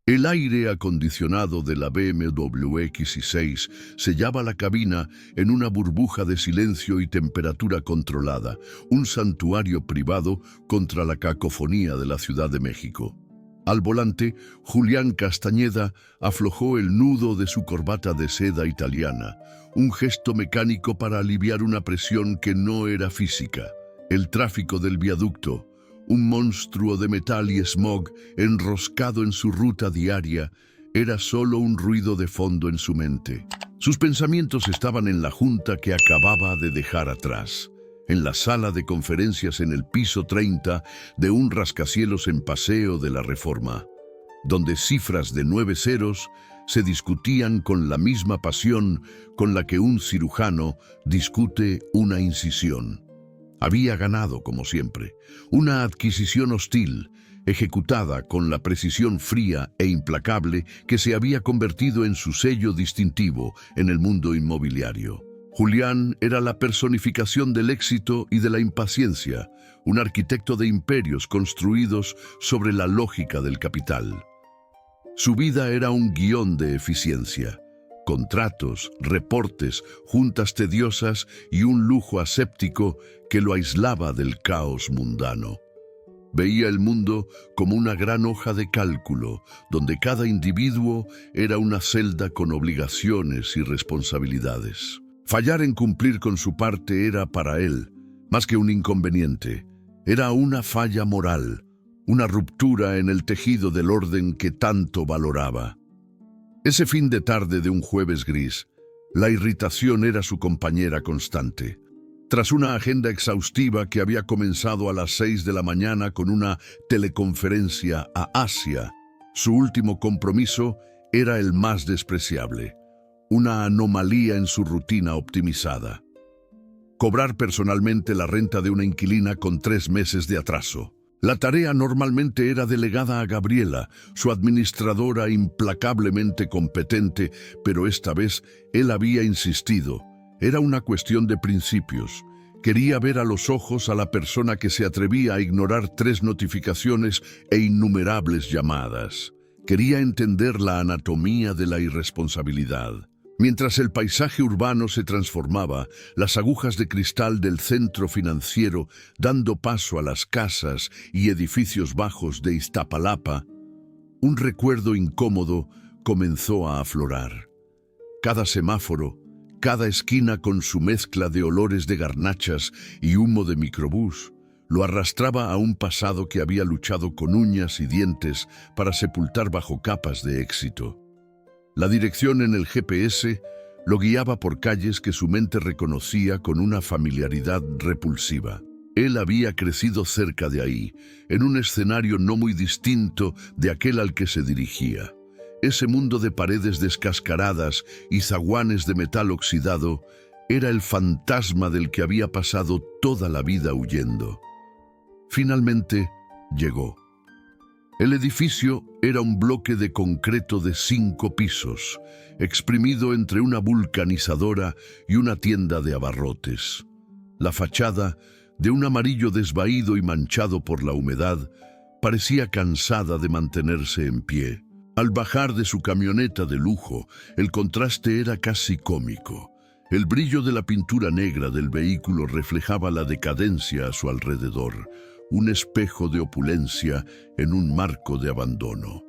El aire acondicionado de la BMW X6 sellaba la cabina en una burbuja de silencio y temperatura controlada, un santuario privado contra la cacofonía de la Ciudad de México. Al volante, Julián Castañeda aflojó el nudo de su corbata de seda italiana, un gesto mecánico para aliviar una presión que no era física. El tráfico del viaducto, un monstruo de metal y smog enroscado en su ruta diaria, era solo un ruido de fondo en su mente. Sus pensamientos estaban en la junta que acababa de dejar atrás, en la sala de conferencias en el piso 30 de un rascacielos en Paseo de la Reforma, donde cifras de 9 ceros se discutían con la misma pasión con la que un cirujano discute una incisión. Había ganado, como siempre, una adquisición hostil, ejecutada con la precisión fría e implacable que se había convertido en su sello distintivo en el mundo inmobiliario. Julián era la personificación del éxito y de la impaciencia, un arquitecto de imperios construidos sobre la lógica del capital. Su vida era un guión de eficiencia. Contratos, reportes, juntas tediosas y un lujo aséptico que lo aislaba del caos mundano. Veía el mundo como una gran hoja de cálculo, donde cada individuo era una celda con obligaciones y responsabilidades. Fallar en cumplir con su parte era para él, más que un inconveniente, era una falla moral, una ruptura en el tejido del orden que tanto valoraba. Ese fin de tarde de un jueves gris, la irritación era su compañera constante. Tras una agenda exhaustiva que había comenzado a las 6 de la mañana con una teleconferencia a Asia, su último compromiso era el más despreciable, una anomalía en su rutina optimizada. Cobrar personalmente la renta de una inquilina con 3 meses de atraso. La tarea normalmente era delegada a Gabriela, su administradora implacablemente competente, pero esta vez él había insistido. Era una cuestión de principios. Quería ver a los ojos a la persona que se atrevía a ignorar 3 notificaciones e innumerables llamadas. Quería entender la anatomía de la irresponsabilidad. Mientras el paisaje urbano se transformaba, las agujas de cristal del centro financiero dando paso a las casas y edificios bajos de Iztapalapa, un recuerdo incómodo comenzó a aflorar. Cada semáforo, cada esquina con su mezcla de olores de garnachas y humo de microbús, lo arrastraba a un pasado que había luchado con uñas y dientes para sepultar bajo capas de éxito. La dirección en el GPS lo guiaba por calles que su mente reconocía con una familiaridad repulsiva. Él había crecido cerca de ahí, en un escenario no muy distinto de aquel al que se dirigía. Ese mundo de paredes descascaradas y zaguanes de metal oxidado era el fantasma del que había pasado toda la vida huyendo. Finalmente llegó. El edificio era un bloque de concreto de 5 pisos, exprimido entre una vulcanizadora y una tienda de abarrotes. La fachada, de un amarillo desvaído y manchado por la humedad, parecía cansada de mantenerse en pie. Al bajar de su camioneta de lujo, el contraste era casi cómico. El brillo de la pintura negra del vehículo reflejaba la decadencia a su alrededor, un espejo de opulencia en un marco de abandono.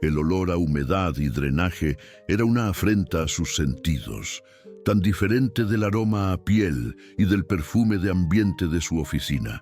El olor a humedad y drenaje era una afrenta a sus sentidos, tan diferente del aroma a piel y del perfume de ambiente de su oficina.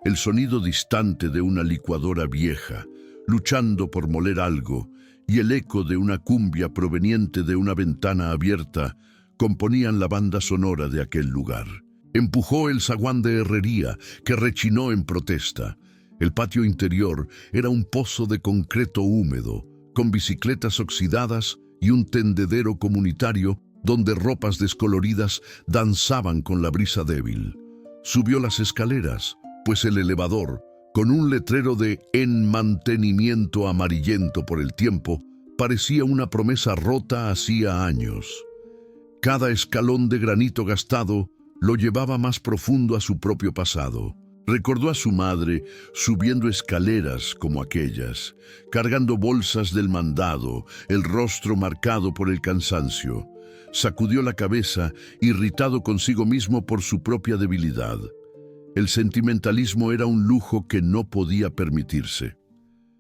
El sonido distante de una licuadora vieja, luchando por moler algo, y el eco de una cumbia proveniente de una ventana abierta componían la banda sonora de aquel lugar. Empujó el zaguán de herrería, que rechinó en protesta. El patio interior era un pozo de concreto húmedo, con bicicletas oxidadas y un tendedero comunitario donde ropas descoloridas danzaban con la brisa débil. Subió las escaleras, pues el elevador, con un letrero de «En mantenimiento» amarillento por el tiempo, parecía una promesa rota hacía años. Cada escalón de granito gastado lo llevaba más profundo a su propio pasado. Recordó a su madre subiendo escaleras como aquellas, cargando bolsas del mandado, el rostro marcado por el cansancio. Sacudió la cabeza, irritado consigo mismo por su propia debilidad. El sentimentalismo era un lujo que no podía permitirse.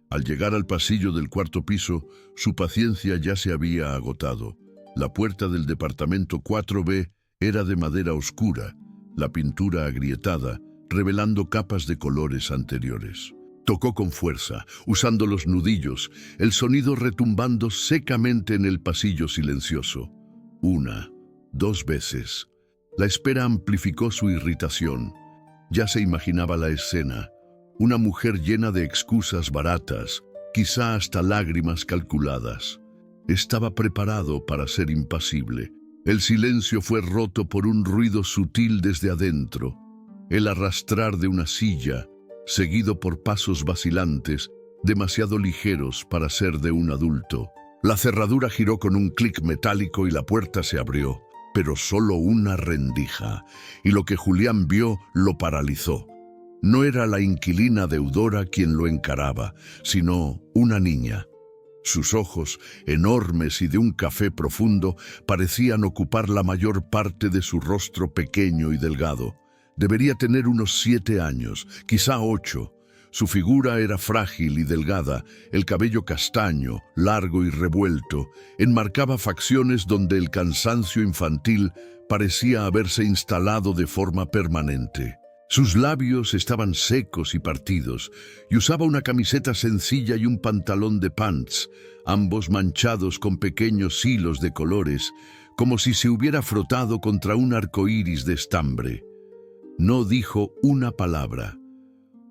Al llegar al pasillo del cuarto piso, su paciencia ya se había agotado. La puerta del departamento 4B era de madera oscura, la pintura agrietada, revelando capas de colores anteriores. Tocó con fuerza, usando los nudillos, el sonido retumbando secamente en el pasillo silencioso. 1, 2 veces. La espera amplificó su irritación. Ya se imaginaba la escena. Una mujer llena de excusas baratas, quizá hasta lágrimas calculadas. Estaba preparado para ser impasible. El silencio fue roto por un ruido sutil desde adentro. El arrastrar de una silla, seguido por pasos vacilantes, demasiado ligeros para ser de un adulto. La cerradura giró con un clic metálico y la puerta se abrió, pero solo una rendija, y lo que Julián vio lo paralizó. No era la inquilina deudora quien lo encaraba, sino una niña. Sus ojos, enormes y de un café profundo, parecían ocupar la mayor parte de su rostro pequeño y delgado. Debería tener unos 7 años, quizá 8. Su figura era frágil y delgada, el cabello castaño, largo y revuelto, enmarcaba facciones donde el cansancio infantil parecía haberse instalado de forma permanente. Sus labios estaban secos y partidos, y usaba una camiseta sencilla y un pantalón de pants, ambos manchados con pequeños hilos de colores, como si se hubiera frotado contra un arco iris de estambre. No dijo una palabra.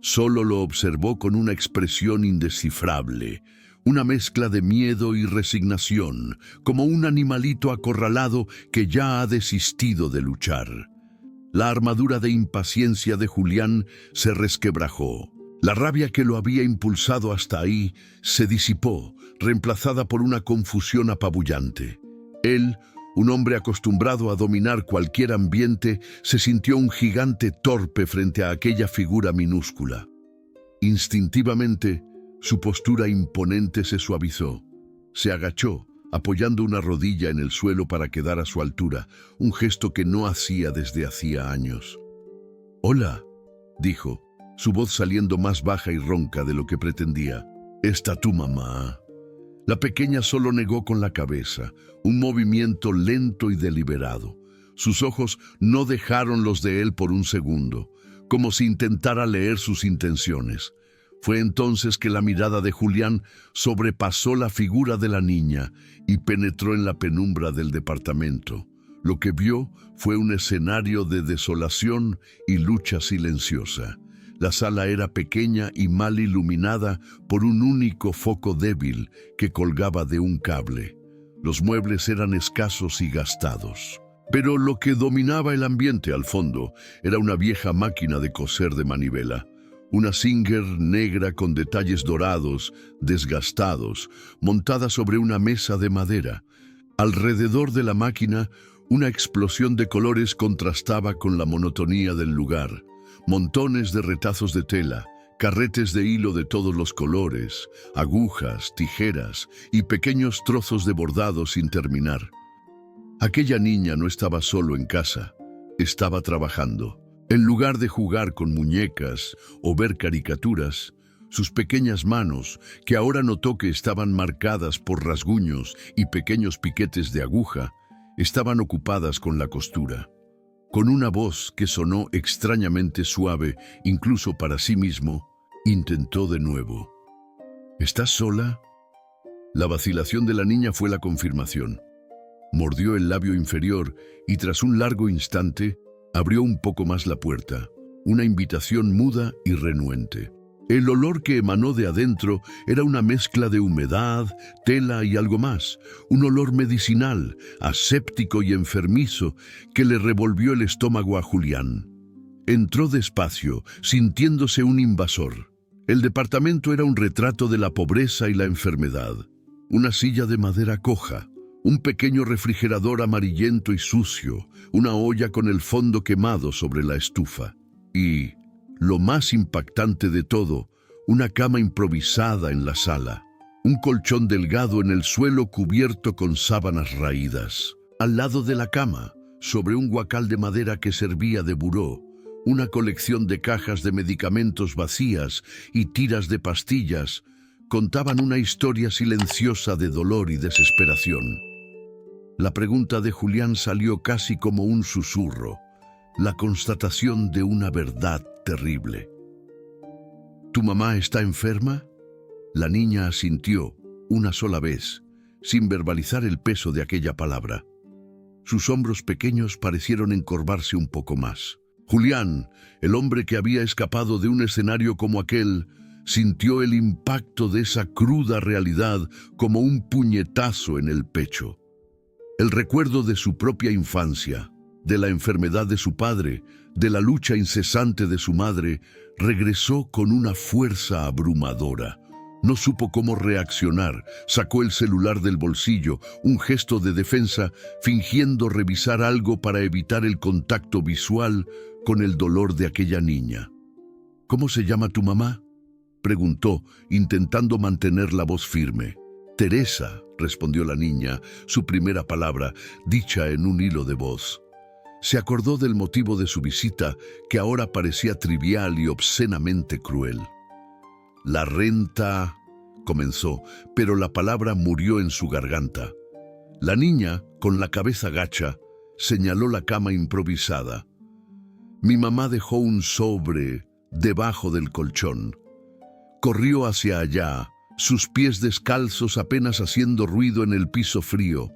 Solo lo observó con una expresión indescifrable, una mezcla de miedo y resignación, como un animalito acorralado que ya ha desistido de luchar. La armadura de impaciencia de Julián se resquebrajó. La rabia que lo había impulsado hasta ahí se disipó, reemplazada por una confusión apabullante. Él, un hombre acostumbrado a dominar cualquier ambiente, se sintió un gigante torpe frente a aquella figura minúscula. Instintivamente, su postura imponente se suavizó. Se agachó, apoyando una rodilla en el suelo para quedar a su altura, un gesto que no hacía desde hacía años. «Hola», dijo, su voz saliendo más baja y ronca de lo que pretendía. «¿Está tu mamá?» La pequeña solo negó con la cabeza, un movimiento lento y deliberado. Sus ojos no dejaron los de él por un segundo, como si intentara leer sus intenciones. Fue entonces que la mirada de Julián sobrepasó la figura de la niña y penetró en la penumbra del departamento. Lo que vio fue un escenario de desolación y lucha silenciosa. La sala era pequeña y mal iluminada por un único foco débil que colgaba de un cable. Los muebles eran escasos y gastados. Pero lo que dominaba el ambiente al fondo era una vieja máquina de coser de manivela. Una Singer negra con detalles dorados, desgastados, montada sobre una mesa de madera. Alrededor de la máquina, una explosión de colores contrastaba con la monotonía del lugar. Montones de retazos de tela, carretes de hilo de todos los colores, agujas, tijeras y pequeños trozos de bordado sin terminar. Aquella niña no estaba solo en casa, estaba trabajando. En lugar de jugar con muñecas o ver caricaturas, sus pequeñas manos, que ahora notó que estaban marcadas por rasguños y pequeños piquetes de aguja, estaban ocupadas con la costura. Con una voz que sonó extrañamente suave, incluso para sí mismo, intentó de nuevo. ¿Estás sola? La vacilación de la niña fue la confirmación. Mordió el labio inferior y tras un largo instante, abrió un poco más la puerta, una invitación muda y renuente. El olor que emanó de adentro era una mezcla de humedad, tela y algo más, un olor medicinal, aséptico y enfermizo que le revolvió el estómago a Julián. Entró despacio, sintiéndose un invasor. El departamento era un retrato de la pobreza y la enfermedad. Una silla de madera coja, un pequeño refrigerador amarillento y sucio, una olla con el fondo quemado sobre la estufa. Y lo más impactante de todo, una cama improvisada en la sala. Un colchón delgado en el suelo cubierto con sábanas raídas. Al lado de la cama, sobre un guacal de madera que servía de buró, una colección de cajas de medicamentos vacías y tiras de pastillas contaban una historia silenciosa de dolor y desesperación. La pregunta de Julián salió casi como un susurro, la constatación de una verdad terrible. ¿Tu mamá está enferma? La niña asintió una sola vez, sin verbalizar el peso de aquella palabra. Sus hombros pequeños parecieron encorvarse un poco más. Julián, el hombre que había escapado de un escenario como aquel, sintió el impacto de esa cruda realidad como un puñetazo en el pecho. El recuerdo de su propia infancia, de la enfermedad de su padre, de la lucha incesante de su madre, regresó con una fuerza abrumadora. No supo cómo reaccionar, sacó el celular del bolsillo, un gesto de defensa, fingiendo revisar algo para evitar el contacto visual con el dolor de aquella niña. ¿Cómo se llama tu mamá?, preguntó, intentando mantener la voz firme. Teresa, respondió la niña, su primera palabra, dicha en un hilo de voz. Se acordó del motivo de su visita, que ahora parecía trivial y obscenamente cruel. La renta, comenzó, pero la palabra murió en su garganta. La niña, con la cabeza gacha, señaló la cama improvisada. Mi mamá dejó un sobre debajo del colchón. Corrió hacia allá, sus pies descalzos apenas haciendo ruido en el piso frío.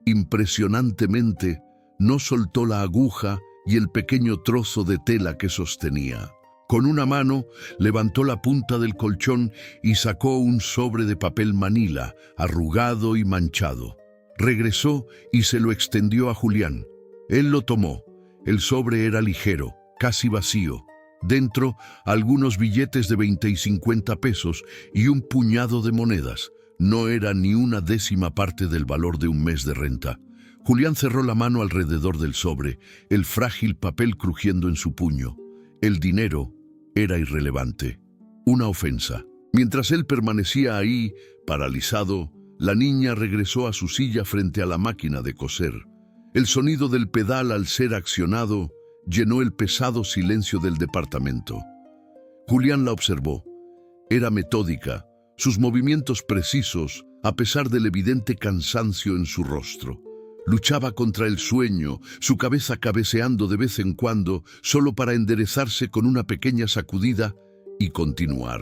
Impresionantemente, no soltó la aguja y el pequeño trozo de tela que sostenía. Con una mano, levantó la punta del colchón y sacó un sobre de papel manila, arrugado y manchado. Regresó y se lo extendió a Julián. Él lo tomó. El sobre era ligero, casi vacío. Dentro, algunos billetes de 20 y 50 pesos y un puñado de monedas. No era ni una décima parte del valor de un mes de renta. Julián cerró la mano alrededor del sobre, el frágil papel crujiendo en su puño. El dinero era irrelevante, una ofensa. Mientras él permanecía ahí, paralizado, la niña regresó a su silla frente a la máquina de coser. El sonido del pedal al ser accionado llenó el pesado silencio del departamento. Julián la observó. Era metódica, sus movimientos precisos, a pesar del evidente cansancio en su rostro. Luchaba contra el sueño, su cabeza cabeceando de vez en cuando, solo para enderezarse con una pequeña sacudida y continuar.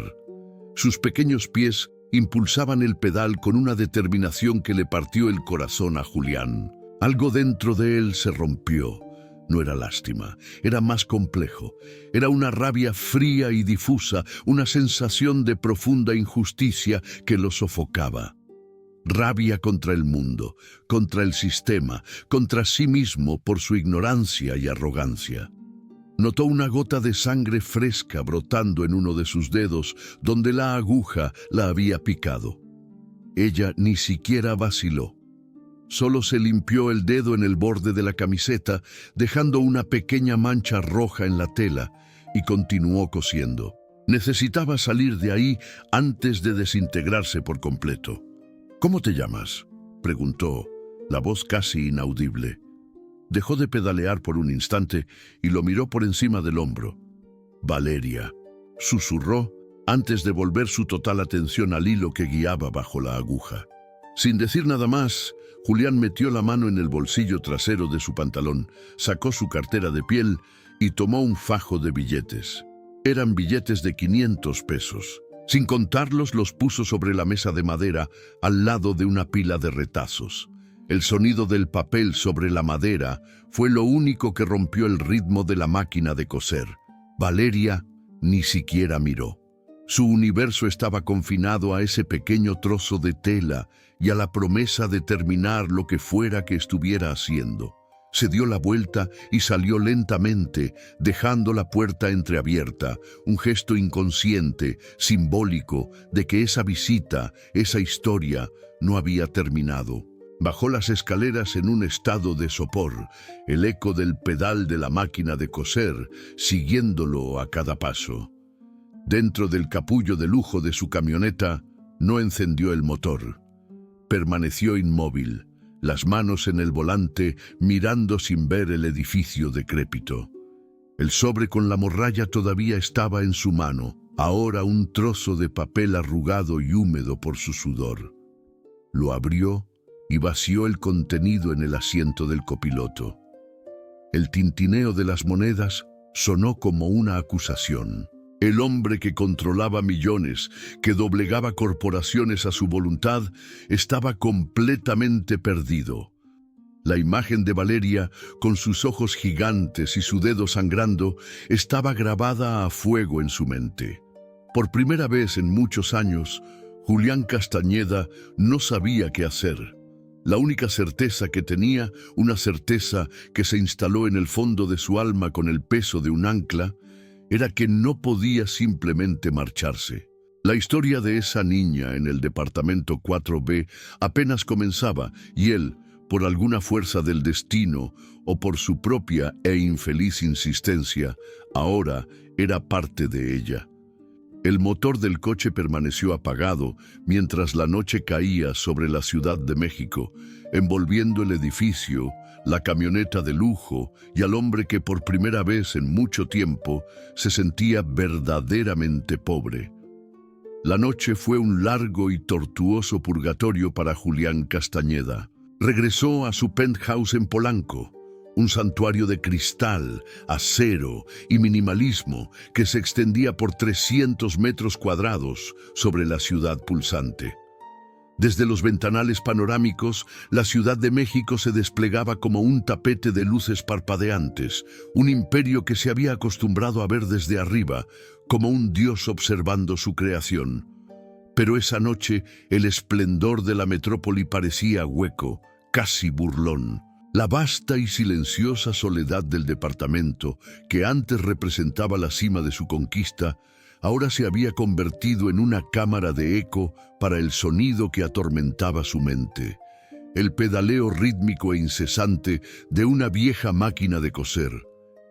Sus pequeños pies impulsaban el pedal con una determinación que le partió el corazón a Julián. Algo dentro de él se rompió. No era lástima, era más complejo. Era una rabia fría y difusa, una sensación de profunda injusticia que lo sofocaba. Rabia contra el mundo, contra el sistema, contra sí mismo por su ignorancia y arrogancia. Notó una gota de sangre fresca brotando en uno de sus dedos, donde la aguja la había picado. Ella ni siquiera vaciló. Solo se limpió el dedo en el borde de la camiseta, dejando una pequeña mancha roja en la tela, y continuó cosiendo. Necesitaba salir de ahí antes de desintegrarse por completo. ¿Cómo te llamas?, preguntó, la voz casi inaudible. Dejó de pedalear por un instante y lo miró por encima del hombro. Valeria, susurró antes de volver su total atención al hilo que guiaba bajo la aguja. Sin decir nada más, Julián metió la mano en el bolsillo trasero de su pantalón, sacó su cartera de piel y tomó un fajo de billetes. Eran billetes de 500 pesos. Sin contarlos, los puso sobre la mesa de madera al lado de una pila de retazos. El sonido del papel sobre la madera fue lo único que rompió el ritmo de la máquina de coser. Valeria ni siquiera miró. Su universo estaba confinado a ese pequeño trozo de tela y a la promesa de terminar lo que fuera que estuviera haciendo. Se dio la vuelta y salió lentamente, dejando la puerta entreabierta, un gesto inconsciente, simbólico, de que esa visita, esa historia, no había terminado. Bajó las escaleras en un estado de sopor, el eco del pedal de la máquina de coser siguiéndolo a cada paso. Dentro del capullo de lujo de su camioneta, no encendió el motor. Permaneció inmóvil, las manos en el volante, mirando sin ver el edificio decrépito. El sobre con la morralla todavía estaba en su mano, ahora un trozo de papel arrugado y húmedo por su sudor. Lo abrió y vació el contenido en el asiento del copiloto. El tintineo de las monedas sonó como una acusación. El hombre que controlaba millones, que doblegaba corporaciones a su voluntad, estaba completamente perdido. La imagen de Valeria, con sus ojos gigantes y su dedo sangrando, estaba grabada a fuego en su mente. Por primera vez en muchos años, Julián Castañeda no sabía qué hacer. La única certeza que tenía, una certeza que se instaló en el fondo de su alma con el peso de un ancla, era que no podía simplemente marcharse. La historia de esa niña en el departamento 4B apenas comenzaba y él, por alguna fuerza del destino o por su propia e infeliz insistencia, ahora era parte de ella. El motor del coche permaneció apagado mientras la noche caía sobre la Ciudad de México, envolviendo el edificio, la camioneta de lujo y al hombre que por primera vez en mucho tiempo se sentía verdaderamente pobre. La noche fue un largo y tortuoso purgatorio para Julián Castañeda. Regresó a su penthouse en Polanco, un santuario de cristal, acero y minimalismo que se extendía por 300 metros cuadrados sobre la ciudad pulsante. Desde los ventanales panorámicos, la Ciudad de México se desplegaba como un tapete de luces parpadeantes, un imperio que se había acostumbrado a ver desde arriba, como un dios observando su creación. Pero esa noche, el esplendor de la metrópoli parecía hueco, casi burlón. La vasta y silenciosa soledad del departamento, que antes representaba la cima de su conquista, ahora se había convertido en una cámara de eco para el sonido que atormentaba su mente. El pedaleo rítmico e incesante de una vieja máquina de coser.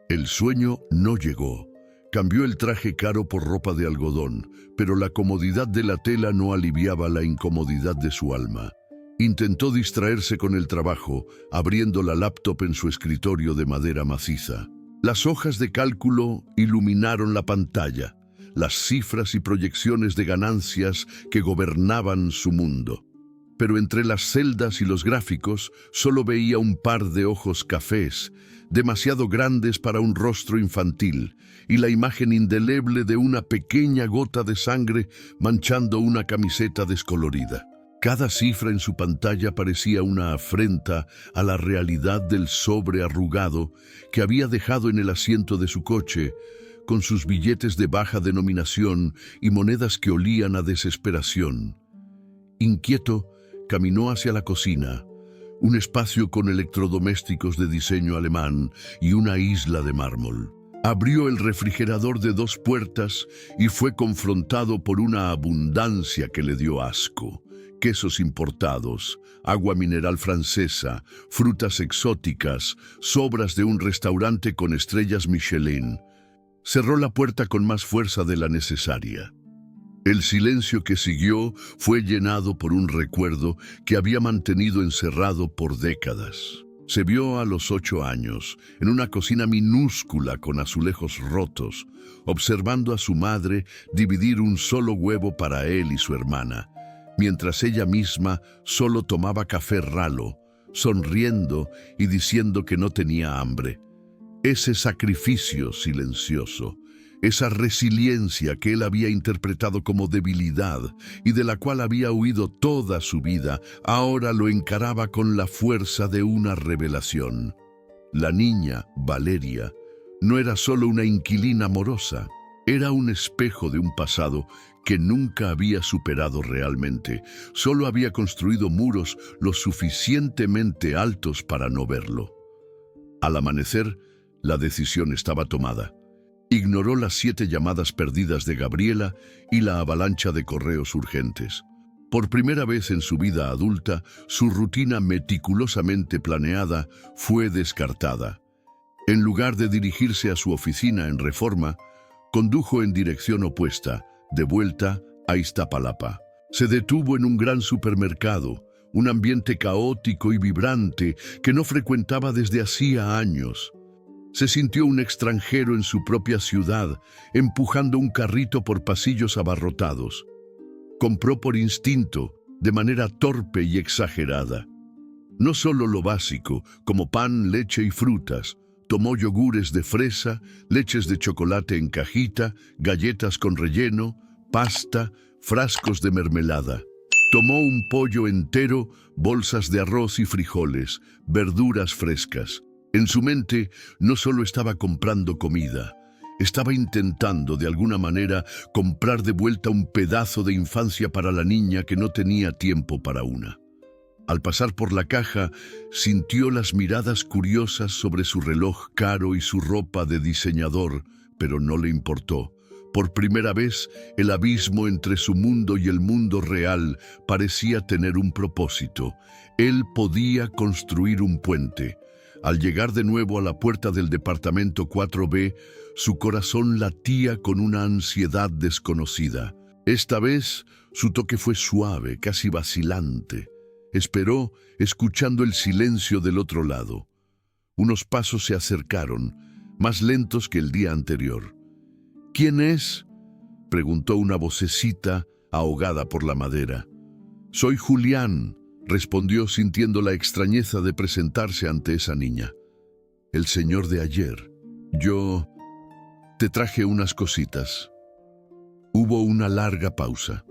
El sueño no llegó. Cambió el traje caro por ropa de algodón, pero la comodidad de la tela no aliviaba la incomodidad de su alma. Intentó distraerse con el trabajo, abriendo la laptop en su escritorio de madera maciza. Las hojas de cálculo iluminaron la pantalla, las cifras y proyecciones de ganancias que gobernaban su mundo. Pero entre las celdas y los gráficos solo veía un par de ojos cafés, demasiado grandes para un rostro infantil, y la imagen indeleble de una pequeña gota de sangre manchando una camiseta descolorida. Cada cifra en su pantalla parecía una afrenta a la realidad del sobre arrugado que había dejado en el asiento de su coche, con sus billetes de baja denominación y monedas que olían a desesperación. Inquieto, caminó hacia la cocina, un espacio con electrodomésticos de diseño alemán y una isla de mármol. Abrió el refrigerador de 2 puertas y fue confrontado por una abundancia que le dio asco. Quesos importados, agua mineral francesa, frutas exóticas, sobras de un restaurante con estrellas Michelin. Cerró la puerta con más fuerza de la necesaria. El silencio que siguió fue llenado por un recuerdo que había mantenido encerrado por décadas. Se vio a los 8 años, en una cocina minúscula con azulejos rotos, observando a su madre dividir un solo huevo para él y su hermana, mientras ella misma solo tomaba café ralo, sonriendo y diciendo que no tenía hambre. Ese sacrificio silencioso, esa resiliencia que él había interpretado como debilidad y de la cual había huido toda su vida, ahora lo encaraba con la fuerza de una revelación. La niña, Valeria, no era solo una inquilina amorosa, era un espejo de un pasado que nunca había superado realmente, solo había construido muros lo suficientemente altos para no verlo. Al amanecer, la decisión estaba tomada. Ignoró las 7 llamadas perdidas de Gabriela y la avalancha de correos urgentes. Por primera vez en su vida adulta, su rutina meticulosamente planeada fue descartada. En lugar de dirigirse a su oficina en Reforma, condujo en dirección opuesta, de vuelta a Iztapalapa. Se detuvo en un gran supermercado, un ambiente caótico y vibrante que no frecuentaba desde hacía años. Se sintió un extranjero en su propia ciudad, empujando un carrito por pasillos abarrotados. Compró por instinto, de manera torpe y exagerada. No solo lo básico, como pan, leche y frutas. Tomó yogures de fresa, leches de chocolate en cajita, galletas con relleno, pasta, frascos de mermelada. Tomó un pollo entero, bolsas de arroz y frijoles, verduras frescas. En su mente no solo estaba comprando comida, estaba intentando, de alguna manera, comprar de vuelta un pedazo de infancia para la niña que no tenía tiempo para una. Al pasar por la caja, sintió las miradas curiosas sobre su reloj caro y su ropa de diseñador, pero no le importó. Por primera vez, el abismo entre su mundo y el mundo real parecía tener un propósito. Él podía construir un puente. Al llegar de nuevo a la puerta del departamento 4B, su corazón latía con una ansiedad desconocida. Esta vez, su toque fue suave, casi vacilante. Esperó, escuchando el silencio del otro lado. Unos pasos se acercaron, más lentos que el día anterior. «¿Quién es?», preguntó una vocecita ahogada por la madera. «Soy Julián», respondió sintiendo la extrañeza de presentarse ante esa niña. «El señor de ayer. Yo te traje unas cositas». Hubo una larga pausa.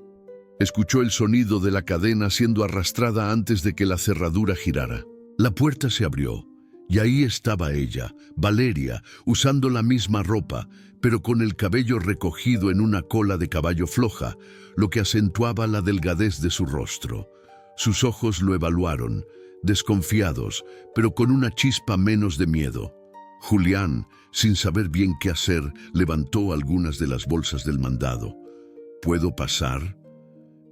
Escuchó el sonido de la cadena siendo arrastrada antes de que la cerradura girara. La puerta se abrió, y ahí estaba ella, Valeria, usando la misma ropa, pero con el cabello recogido en una cola de caballo floja, lo que acentuaba la delgadez de su rostro. Sus ojos lo evaluaron, desconfiados, pero con una chispa menos de miedo. Julián, sin saber bien qué hacer, levantó algunas de las bolsas del mandado. «¿Puedo pasar?»,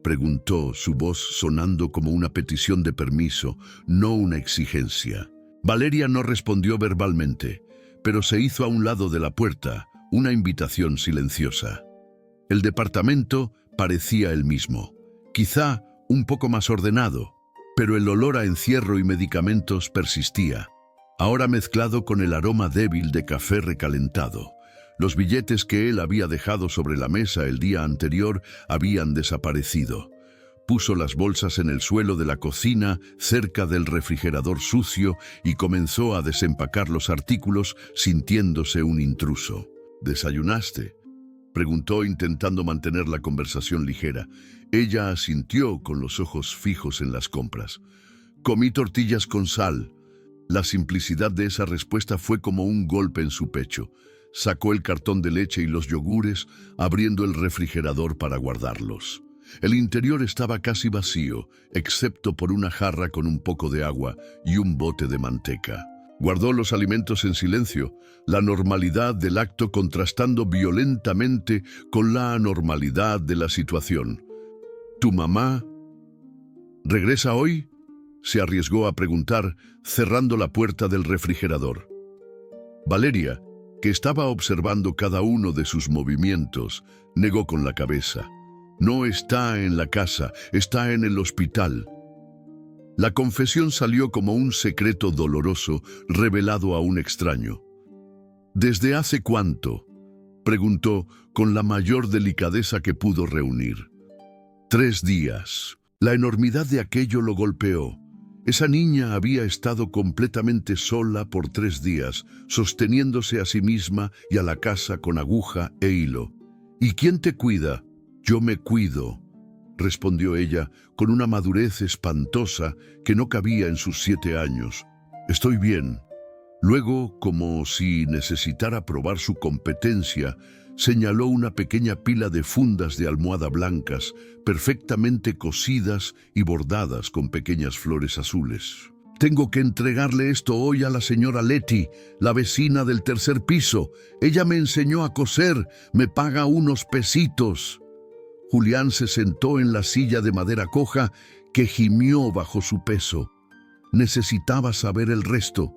preguntó, su voz sonando como una petición de permiso, no una exigencia. Valeria no respondió verbalmente, pero se hizo a un lado de la puerta, una invitación silenciosa. El departamento parecía el mismo, quizá un poco más ordenado, pero el olor a encierro y medicamentos persistía, ahora mezclado con el aroma débil de café recalentado. Los billetes que él había dejado sobre la mesa el día anterior habían desaparecido. Puso las bolsas en el suelo de la cocina, cerca del refrigerador sucio, y comenzó a desempacar los artículos, sintiéndose un intruso. «¿Desayunaste?», preguntó, intentando mantener la conversación ligera. Ella asintió con los ojos fijos en las compras. «Comí tortillas con sal». La simplicidad de esa respuesta fue como un golpe en su pecho. Sacó el cartón de leche y los yogures, abriendo el refrigerador para guardarlos. El interior estaba casi vacío, excepto por una jarra con un poco de agua y un bote de manteca. Guardó los alimentos en silencio, la normalidad del acto contrastando violentamente con la anormalidad de la situación. «¿Tu mamá regresa hoy?», se arriesgó a preguntar, cerrando la puerta del refrigerador. Valeria, que estaba observando cada uno de sus movimientos, negó con la cabeza. «No está en la casa, está en el hospital». La confesión salió como un secreto doloroso revelado a un extraño. «¿Desde hace cuánto?», preguntó con la mayor delicadeza que pudo reunir. «3 días». La enormidad de aquello lo golpeó. Esa niña había estado completamente sola por 3 días, sosteniéndose a sí misma y a la casa con aguja e hilo. «¿Y quién te cuida?». «Yo me cuido», respondió ella con una madurez espantosa que no cabía en sus 7 años. «Estoy bien». Luego, como si necesitara probar su competencia, señaló una pequeña pila de fundas de almohada blancas, perfectamente cosidas y bordadas con pequeñas flores azules. «Tengo que entregarle esto hoy a la señora Leti, la vecina del 3er piso. Ella me enseñó a coser, me paga unos pesitos». Julián se sentó en la silla de madera coja que gimió bajo su peso. Necesitaba saber el resto.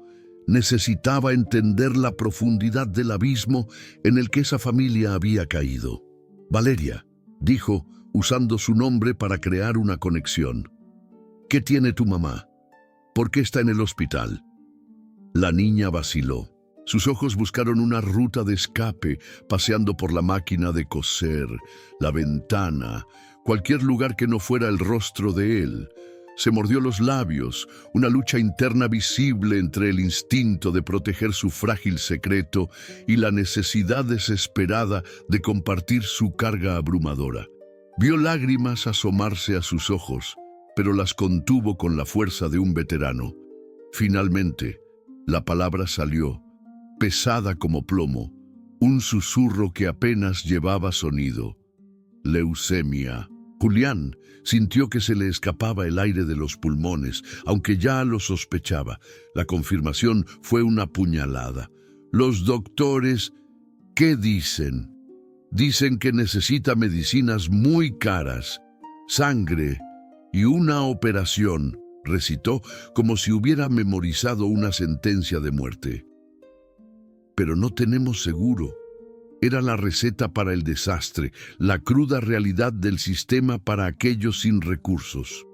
Necesitaba entender la profundidad del abismo en el que esa familia había caído. Valeria, dijo, usando su nombre para crear una conexión. ¿Qué tiene tu mamá? ¿Por qué está en el hospital? La niña vaciló. Sus ojos buscaron una ruta de escape, paseando por la máquina de coser, la ventana, cualquier lugar que no fuera el rostro de él. Se mordió los labios, una lucha interna visible entre el instinto de proteger su frágil secreto y la necesidad desesperada de compartir su carga abrumadora. Vio lágrimas asomarse a sus ojos, pero las contuvo con la fuerza de un veterano. Finalmente, la palabra salió, pesada como plomo, un susurro que apenas llevaba sonido. Leucemia. Julián sintió que se le escapaba el aire de los pulmones, aunque ya lo sospechaba. La confirmación fue una puñalada. Los doctores, ¿qué dicen? Dicen que necesita medicinas muy caras, sangre y una operación, recitó como si hubiera memorizado una sentencia de muerte. Pero no tenemos seguro. Era la receta para el desastre, la cruda realidad del sistema para aquellos sin recursos.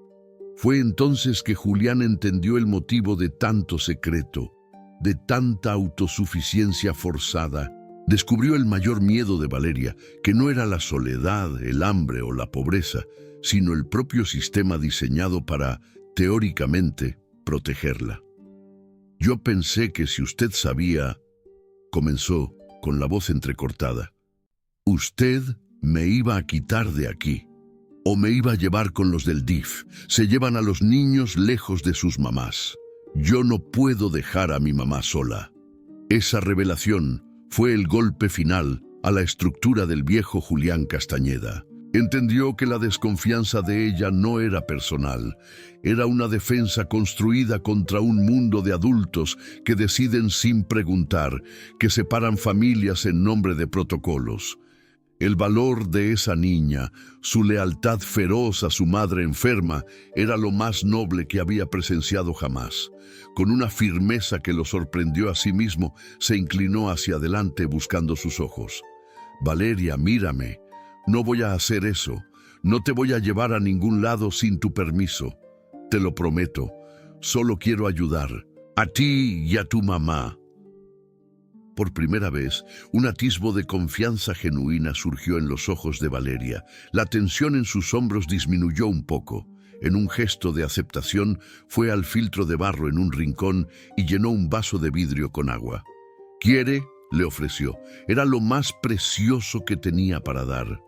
Fue entonces que Julián entendió el motivo de tanto secreto, de tanta autosuficiencia forzada. Descubrió el mayor miedo de Valeria, que no era la soledad, el hambre o la pobreza, sino el propio sistema diseñado para, teóricamente, protegerla. Yo pensé que si usted sabía, comenzó con la voz entrecortada, usted me iba a quitar de aquí, o me iba a llevar con los del DIF. Se llevan a los niños lejos de sus mamás. Yo no puedo dejar a mi mamá sola. Esa revelación fue el golpe final a la estructura del viejo Julián Castañeda. Entendió que la desconfianza de ella no era personal, era una defensa construida contra un mundo de adultos que deciden sin preguntar, que separan familias en nombre de protocolos. El valor de esa niña, su lealtad feroz a su madre enferma, era lo más noble que había presenciado jamás. Con una firmeza que lo sorprendió a sí mismo, se inclinó hacia adelante buscando sus ojos. Valeria, mírame. No voy a hacer eso. No te voy a llevar a ningún lado sin tu permiso. Te lo prometo. Solo quiero ayudar. A ti y a tu mamá. Por primera vez, un atisbo de confianza genuina surgió en los ojos de Valeria. La tensión en sus hombros disminuyó un poco. En un gesto de aceptación, fue al filtro de barro en un rincón y llenó un vaso de vidrio con agua. ¿Quiere?, le ofreció. Era lo más precioso que tenía para dar.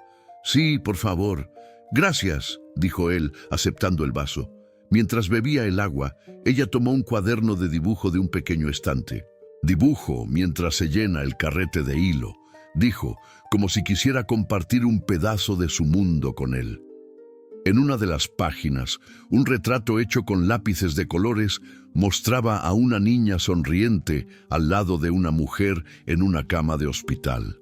Sí, por favor. Gracias, dijo él, aceptando el vaso. Mientras bebía el agua, ella tomó un cuaderno de dibujo de un pequeño estante. Dibujo mientras se llena el carrete de hilo, dijo, como si quisiera compartir un pedazo de su mundo con él. En una de las páginas, un retrato hecho con lápices de colores mostraba a una niña sonriente al lado de una mujer en una cama de hospital.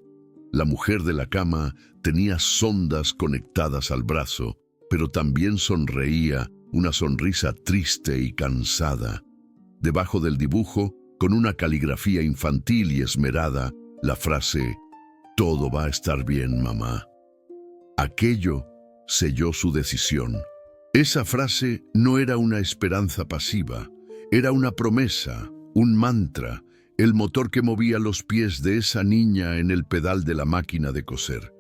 La mujer de la cama tenía sondas conectadas al brazo, pero también sonreía, una sonrisa triste y cansada. Debajo del dibujo, con una caligrafía infantil y esmerada, la frase, «Todo va a estar bien, mamá». Aquello selló su decisión. Esa frase no era una esperanza pasiva, era una promesa, un mantra, el motor que movía los pies de esa niña en el pedal de la máquina de coser.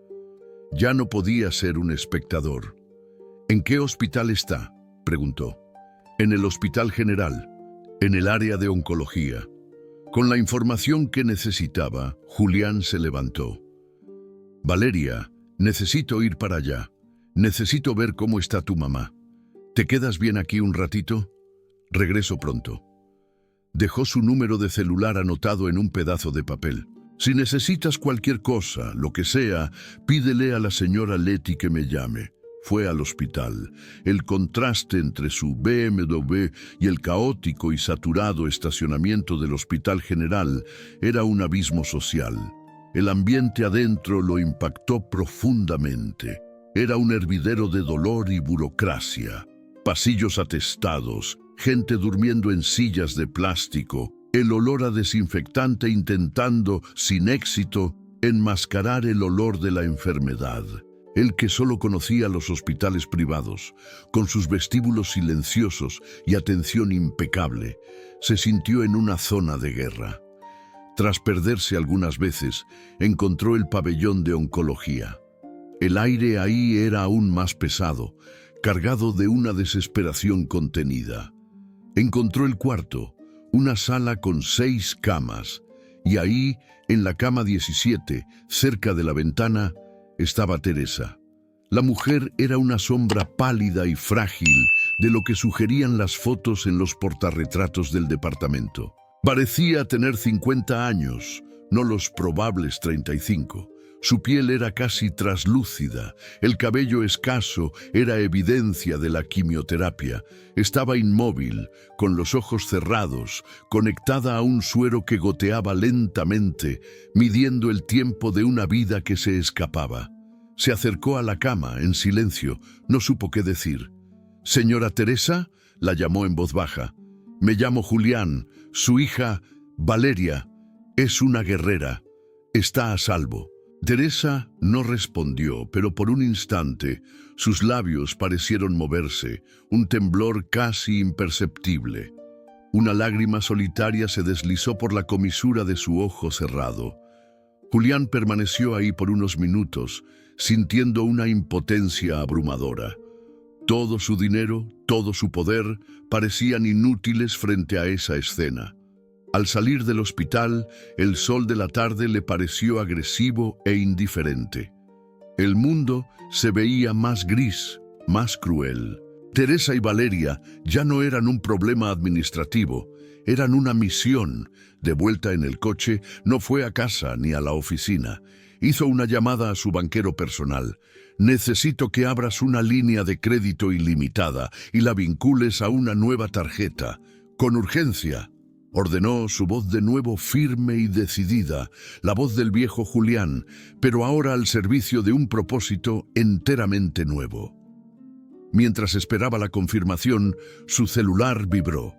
Ya no podía ser un espectador. «¿En qué hospital está?», preguntó. «En el Hospital General, en el área de oncología». Con la información que necesitaba, Julián se levantó. «Valeria, necesito ir para allá. Necesito ver cómo está tu mamá. ¿Te quedas bien aquí un ratito? Regreso pronto». Dejó su número de celular anotado en un pedazo de papel. «Si necesitas cualquier cosa, lo que sea, pídele a la señora Leti que me llame». Fue al hospital. El contraste entre su BMW y el caótico y saturado estacionamiento del Hospital General era un abismo social. El ambiente adentro lo impactó profundamente. Era un hervidero de dolor y burocracia. Pasillos atestados, gente durmiendo en sillas de plástico, el olor a desinfectante intentando, sin éxito, enmascarar el olor de la enfermedad. Él que solo conocía los hospitales privados, con sus vestíbulos silenciosos y atención impecable, se sintió en una zona de guerra. Tras perderse algunas veces, encontró el pabellón de oncología. El aire ahí era aún más pesado, cargado de una desesperación contenida. Encontró el cuarto, una sala con 6 camas, y ahí, en la cama 17, cerca de la ventana, estaba Teresa. La mujer era una sombra pálida y frágil de lo que sugerían las fotos en los portarretratos del departamento. Parecía tener 50 años, no los probables 35. Su piel era casi traslúcida, el cabello escaso era evidencia de la quimioterapia. Estaba inmóvil, con los ojos cerrados, conectada a un suero que goteaba lentamente, midiendo el tiempo de una vida que se escapaba. Se acercó a la cama, en silencio, no supo qué decir. «Señora Teresa», la llamó en voz baja. «Me llamo Julián, su hija, Valeria, es una guerrera, está a salvo». Teresa no respondió, pero por un instante sus labios parecieron moverse, un temblor casi imperceptible. Una lágrima solitaria se deslizó por la comisura de su ojo cerrado. Julián permaneció ahí por unos minutos, sintiendo una impotencia abrumadora. Todo su dinero, todo su poder, parecían inútiles frente a esa escena. Al salir del hospital, el sol de la tarde le pareció agresivo e indiferente. El mundo se veía más gris, más cruel. Teresa y Valeria ya no eran un problema administrativo, eran una misión. De vuelta en el coche, no fue a casa ni a la oficina. Hizo una llamada a su banquero personal. «Necesito que abras una línea de crédito ilimitada y la vincules a una nueva tarjeta. Con urgencia», ordenó, su voz de nuevo firme y decidida, la voz del viejo Julián, pero ahora al servicio de un propósito enteramente nuevo. Mientras esperaba la confirmación, su celular vibró.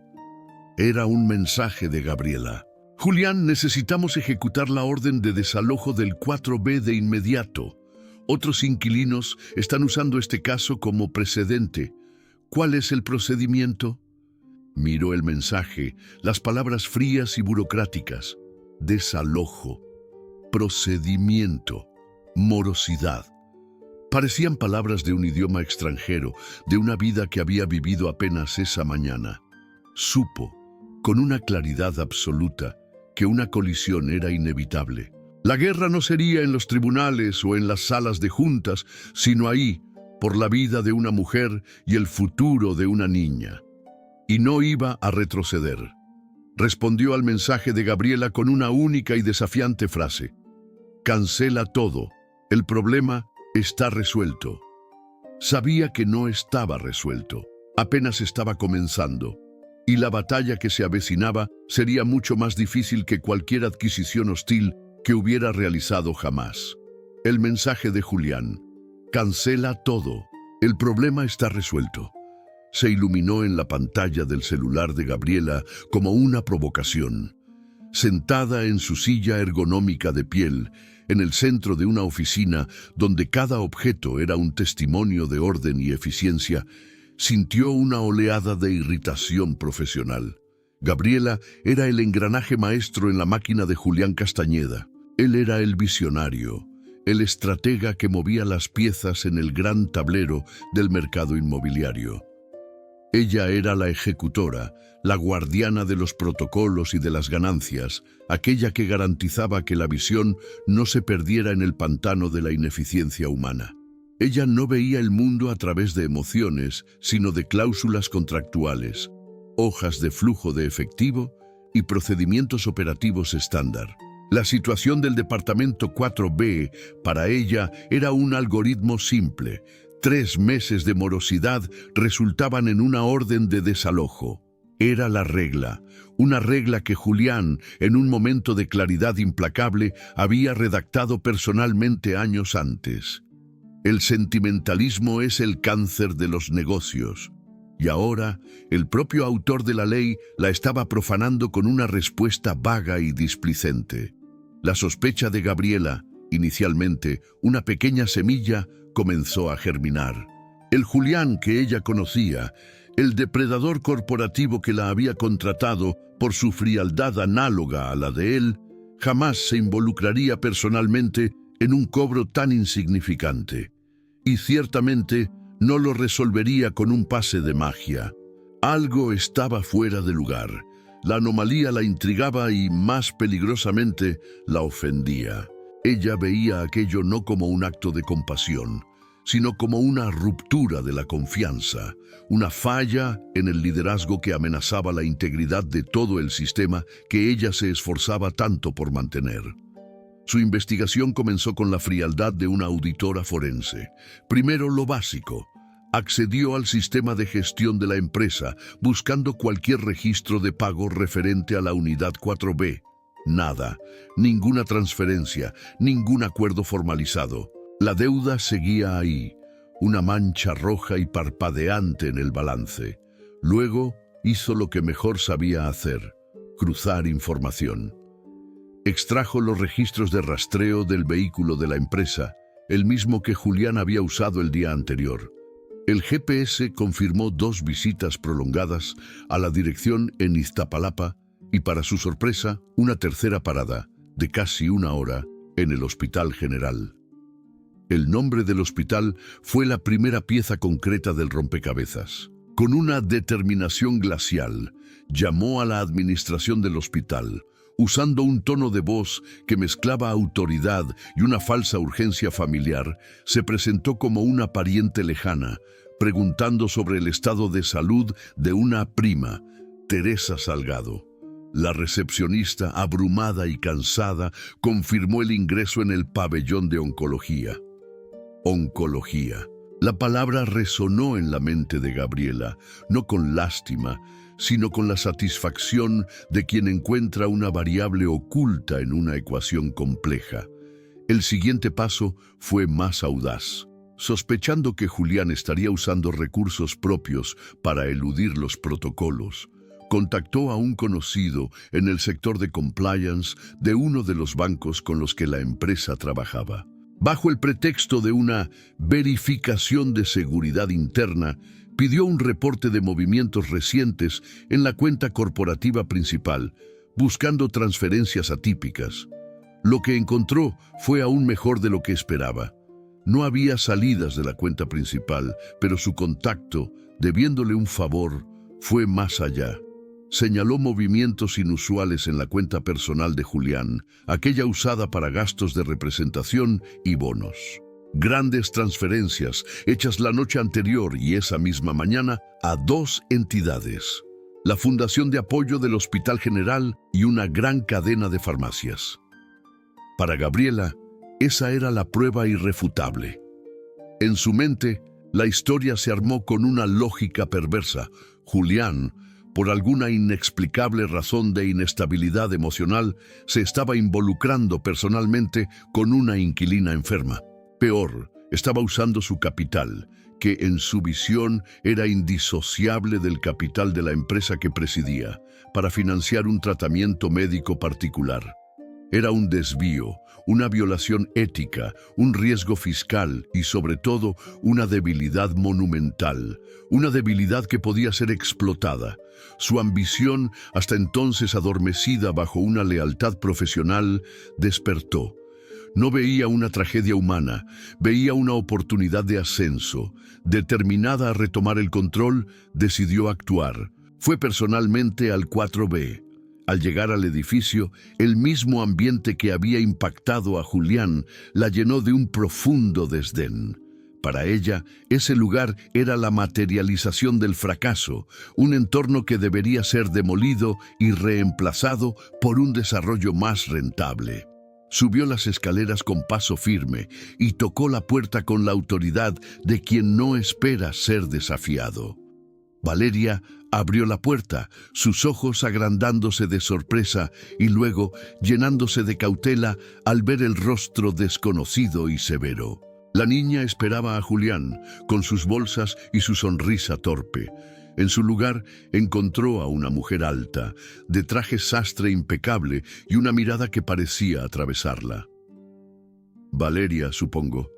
Era un mensaje de Gabriela. «Julián, necesitamos ejecutar la orden de desalojo del 4B de inmediato. Otros inquilinos están usando este caso como precedente. ¿Cuál es el procedimiento?» Miró el mensaje, las palabras frías y burocráticas. Desalojo, procedimiento, morosidad. Parecían palabras de un idioma extranjero, de una vida que había vivido apenas esa mañana. Supo, con una claridad absoluta, que una colisión era inevitable. La guerra no sería en los tribunales o en las salas de juntas, sino ahí, por la vida de una mujer y el futuro de una niña. Y no iba a retroceder. Respondió al mensaje de Gabriela con una única y desafiante frase. «Cancela todo. El problema está resuelto». Sabía que no estaba resuelto. Apenas estaba comenzando. Y la batalla que se avecinaba sería mucho más difícil que cualquier adquisición hostil que hubiera realizado jamás. El mensaje de Julián. «Cancela todo. El problema está resuelto». Se iluminó en la pantalla del celular de Gabriela como una provocación. Sentada en su silla ergonómica de piel, en el centro de una oficina donde cada objeto era un testimonio de orden y eficiencia, sintió una oleada de irritación profesional. Gabriela era el engranaje maestro en la máquina de Julián Castañeda. Él era el visionario, el estratega que movía las piezas en el gran tablero del mercado inmobiliario. Ella era la ejecutora, la guardiana de los protocolos y de las ganancias, aquella que garantizaba que la visión no se perdiera en el pantano de la ineficiencia humana. Ella no veía el mundo a través de emociones, sino de cláusulas contractuales, hojas de flujo de efectivo y procedimientos operativos estándar. La situación del departamento 4B para ella era un algoritmo simple. 3 meses de morosidad resultaban en una orden de desalojo. Era la regla, una regla que Julián, en un momento de claridad implacable, había redactado personalmente años antes. El sentimentalismo es el cáncer de los negocios. Y ahora, el propio autor de la ley la estaba profanando con una respuesta vaga y displicente. La sospecha de Gabriela, inicialmente una pequeña semilla, comenzó a germinar. El Julián que ella conocía, el depredador corporativo que la había contratado por su frialdad análoga a la de él, jamás se involucraría personalmente en un cobro tan insignificante. Y ciertamente no lo resolvería con un pase de magia. Algo estaba fuera de lugar. La anomalía la intrigaba y, más peligrosamente, la ofendía. Ella veía aquello no como un acto de compasión, sino como una ruptura de la confianza, una falla en el liderazgo que amenazaba la integridad de todo el sistema que ella se esforzaba tanto por mantener. Su investigación comenzó con la frialdad de una auditora forense. Primero lo básico. Accedió al sistema de gestión de la empresa buscando cualquier registro de pago referente a la unidad 4B. Nada, ninguna transferencia, ningún acuerdo formalizado. La deuda seguía ahí, una mancha roja y parpadeante en el balance. Luego hizo lo que mejor sabía hacer: cruzar información. Extrajo los registros de rastreo del vehículo de la empresa, el mismo que Julián había usado el día anterior. El GPS confirmó 2 visitas prolongadas a la dirección en Iztapalapa y, para su sorpresa, una tercera parada, de casi 1 hora, en el Hospital General. El nombre del hospital fue la primera pieza concreta del rompecabezas. Con una determinación glacial, llamó a la administración del hospital, usando un tono de voz que mezclaba autoridad y una falsa urgencia familiar. Se presentó como una pariente lejana, preguntando sobre el estado de salud de una prima, Teresa Salgado. La recepcionista, abrumada y cansada, confirmó el ingreso en el pabellón de oncología. Oncología. La palabra resonó en la mente de Gabriela, no con lástima, sino con la satisfacción de quien encuentra una variable oculta en una ecuación compleja. El siguiente paso fue más audaz. Sospechando que Julián estaría usando recursos propios para eludir los protocolos, contactó a un conocido en el sector de compliance de uno de los bancos con los que la empresa trabajaba. Bajo el pretexto de una verificación de seguridad interna, pidió un reporte de movimientos recientes en la cuenta corporativa principal, buscando transferencias atípicas. Lo que encontró fue aún mejor de lo que esperaba. No había salidas de la cuenta principal, pero su contacto, debiéndole un favor, fue más allá. Señaló movimientos inusuales en la cuenta personal de Julián, aquella usada para gastos de representación y bonos. Grandes transferencias hechas la noche anterior y esa misma mañana a 2 entidades: la Fundación de Apoyo del Hospital General y una gran cadena de farmacias. Para Gabriela, esa era la prueba irrefutable. En su mente, la historia se armó con una lógica perversa. Julián, por alguna inexplicable razón de inestabilidad emocional, se estaba involucrando personalmente con una inquilina enferma. Peor, estaba usando su capital, que en su visión era indisociable del capital de la empresa que presidía, para financiar un tratamiento médico particular. Era un desvío, una violación ética, un riesgo fiscal y, sobre todo, una debilidad monumental, una debilidad que podía ser explotada. Su ambición, hasta entonces adormecida bajo una lealtad profesional, despertó. No veía una tragedia humana, veía una oportunidad de ascenso. Determinada a retomar el control, decidió actuar. Fue personalmente al 4B. Al llegar al edificio, el mismo ambiente que había impactado a Julián la llenó de un profundo desdén. Para ella, ese lugar era la materialización del fracaso, un entorno que debería ser demolido y reemplazado por un desarrollo más rentable. Subió las escaleras con paso firme y tocó la puerta con la autoridad de quien no espera ser desafiado. Valeria abrió la puerta, sus ojos agrandándose de sorpresa y luego llenándose de cautela al ver el rostro desconocido y severo. La niña esperaba a Julián, con sus bolsas y su sonrisa torpe. En su lugar encontró a una mujer alta, de traje sastre impecable y una mirada que parecía atravesarla. «Valeria, supongo»,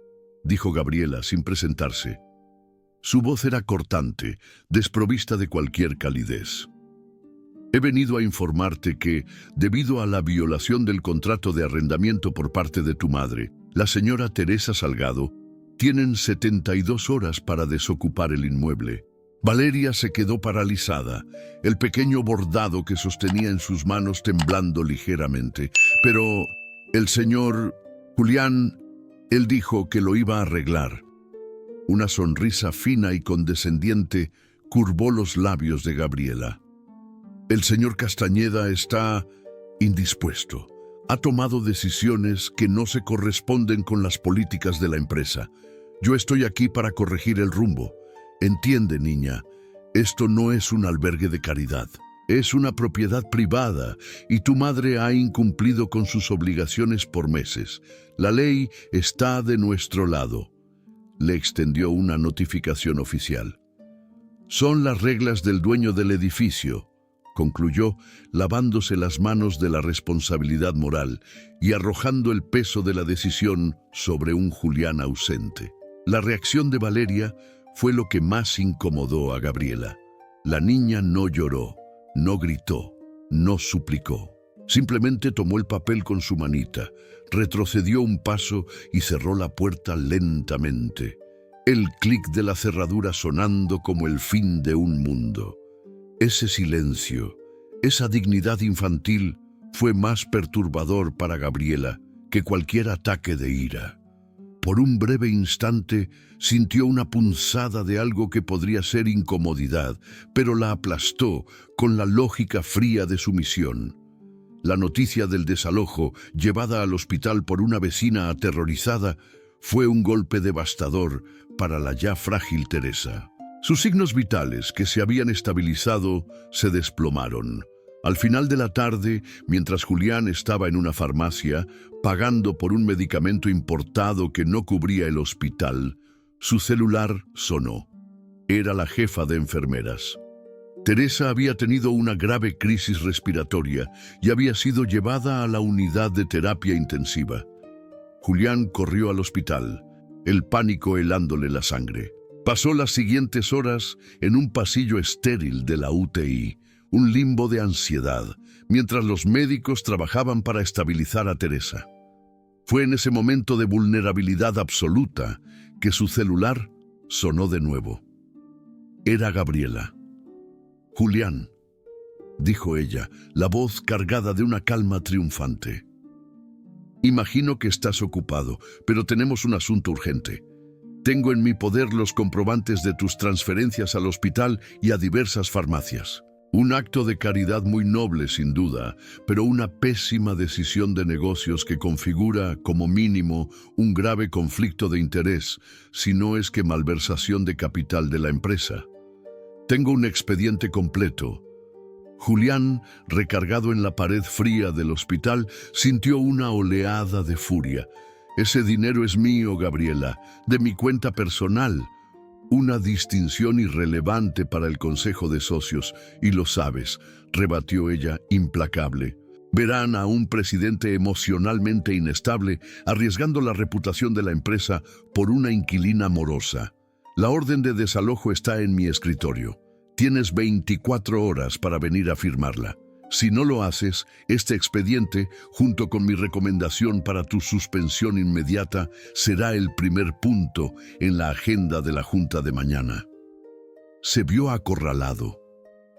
dijo Gabriela sin presentarse. Su voz era cortante, desprovista de cualquier calidez. «He venido a informarte que, debido a la violación del contrato de arrendamiento por parte de tu madre, la señora Teresa Salgado, tienen 72 horas para desocupar el inmueble». Valeria se quedó paralizada, el pequeño bordado que sostenía en sus manos temblando ligeramente. «Pero el señor Julián, él dijo que lo iba a arreglar». Una sonrisa fina y condescendiente curvó los labios de Gabriela. «El señor Castañeda está indispuesto. Ha tomado decisiones que no se corresponden con las políticas de la empresa. Yo estoy aquí para corregir el rumbo. Entiende, niña, esto no es un albergue de caridad. Es una propiedad privada y tu madre ha incumplido con sus obligaciones por meses. La ley está de nuestro lado». Le extendió una notificación oficial. «Son las reglas del dueño del edificio», concluyó, lavándose las manos de la responsabilidad moral y arrojando el peso de la decisión sobre un Julián ausente. La reacción de Valeria fue lo que más incomodó a Gabriela. La niña no lloró, no gritó, no suplicó. Simplemente tomó el papel con su manita, retrocedió un paso y cerró la puerta lentamente. El clic de la cerradura sonando como el fin de un mundo. Ese silencio, esa dignidad infantil, fue más perturbador para Gabriela que cualquier ataque de ira. Por un breve instante sintió una punzada de algo que podría ser incomodidad, pero la aplastó con la lógica fría de sumisión. La noticia del desalojo, llevada al hospital por una vecina aterrorizada, fue un golpe devastador para la ya frágil Teresa. Sus signos vitales, que se habían estabilizado, se desplomaron. Al final de la tarde, mientras Julián estaba en una farmacia, pagando por un medicamento importado que no cubría el hospital, su celular sonó. Era la jefa de enfermeras. Teresa había tenido una grave crisis respiratoria y había sido llevada a la unidad de terapia intensiva. Julián corrió al hospital, el pánico helándole la sangre. Pasó las siguientes horas en un pasillo estéril de la UTI, un limbo de ansiedad, mientras los médicos trabajaban para estabilizar a Teresa. Fue en ese momento de vulnerabilidad absoluta que su celular sonó de nuevo. Era Gabriela. «Julián», dijo ella, la voz cargada de una calma triunfante. «Imagino que estás ocupado, pero tenemos un asunto urgente. Tengo en mi poder los comprobantes de tus transferencias al hospital y a diversas farmacias. Un acto de caridad muy noble, sin duda, pero una pésima decisión de negocios que configura, como mínimo, un grave conflicto de interés, si no es que malversación de capital de la empresa. Tengo un expediente completo». Julián, recargado en la pared fría del hospital, sintió una oleada de furia. «Ese dinero es mío, Gabriela, de mi cuenta personal. Una distinción irrelevante para el Consejo de Socios, y lo sabes», rebatió ella, implacable. «Verán a un presidente emocionalmente inestable arriesgando la reputación de la empresa por una inquilina morosa. La orden de desalojo está en mi escritorio. Tienes 24 horas para venir a firmarla. Si no lo haces, este expediente, junto con mi recomendación para tu suspensión inmediata, será el primer punto en la agenda de la junta de mañana». Se vio acorralado.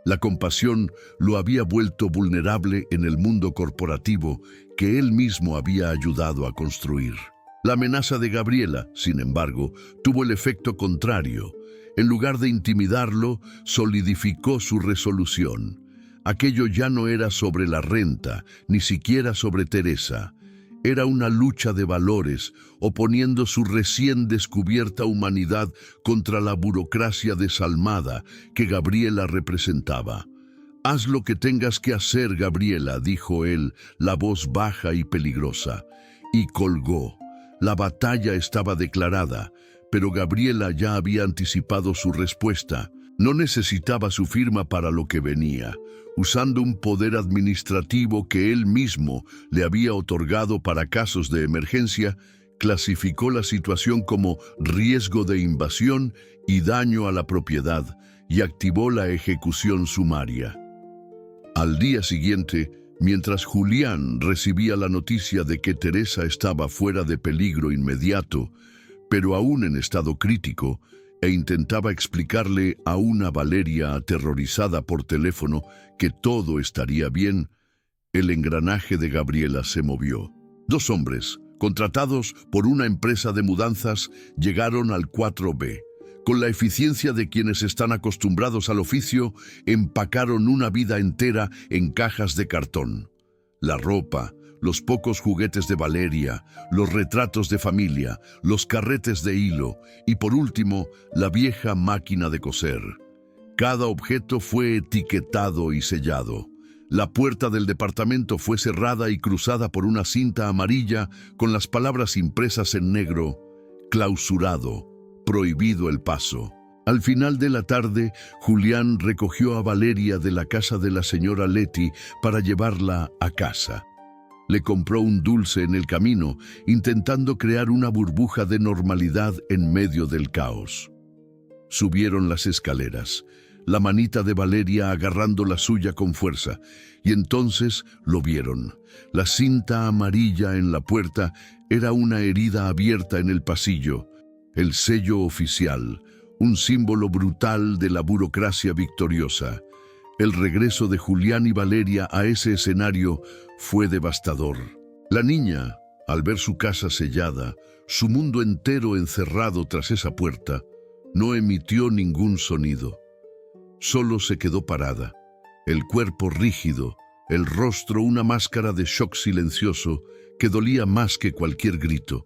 La compasión lo había vuelto vulnerable en el mundo corporativo que él mismo había ayudado a construir. La amenaza de Gabriela, sin embargo, tuvo el efecto contrario. En lugar de intimidarlo, solidificó su resolución. Aquello ya no era sobre la renta, ni siquiera sobre Teresa. Era una lucha de valores, oponiendo su recién descubierta humanidad contra la burocracia desalmada que Gabriela representaba. «Haz lo que tengas que hacer, Gabriela», dijo él, la voz baja y peligrosa. Y colgó. La batalla estaba declarada, pero Gabriela ya había anticipado su respuesta. No necesitaba su firma para lo que venía. Usando un poder administrativo que él mismo le había otorgado para casos de emergencia, clasificó la situación como riesgo de invasión y daño a la propiedad y activó la ejecución sumaria. Al día siguiente, mientras Julián recibía la noticia de que Teresa estaba fuera de peligro inmediato, pero aún en estado crítico, e intentaba explicarle a una Valeria aterrorizada por teléfono que todo estaría bien, el engranaje de Gabriela se movió. Dos hombres, contratados por una empresa de mudanzas, llegaron al 4B. Con la eficiencia de quienes están acostumbrados al oficio, empacaron una vida entera en cajas de cartón. La ropa, los pocos juguetes de Valeria, los retratos de familia, los carretes de hilo y, por último, la vieja máquina de coser. Cada objeto fue etiquetado y sellado. La puerta del departamento fue cerrada y cruzada por una cinta amarilla con las palabras impresas en negro: clausurado, prohibido el paso. Al final de la tarde, Julián recogió a Valeria de la casa de la señora Leti para llevarla a casa. Le compró un dulce en el camino, intentando crear una burbuja de normalidad en medio del caos. Subieron las escaleras, la manita de Valeria agarrando la suya con fuerza, y entonces lo vieron. La cinta amarilla en la puerta era una herida abierta en el pasillo, el sello oficial, un símbolo brutal de la burocracia victoriosa. El regreso de Julián y Valeria a ese escenario fue devastador. La niña, al ver su casa sellada, su mundo entero encerrado tras esa puerta, no emitió ningún sonido. Solo se quedó parada, el cuerpo rígido, el rostro una máscara de shock silencioso que dolía más que cualquier grito.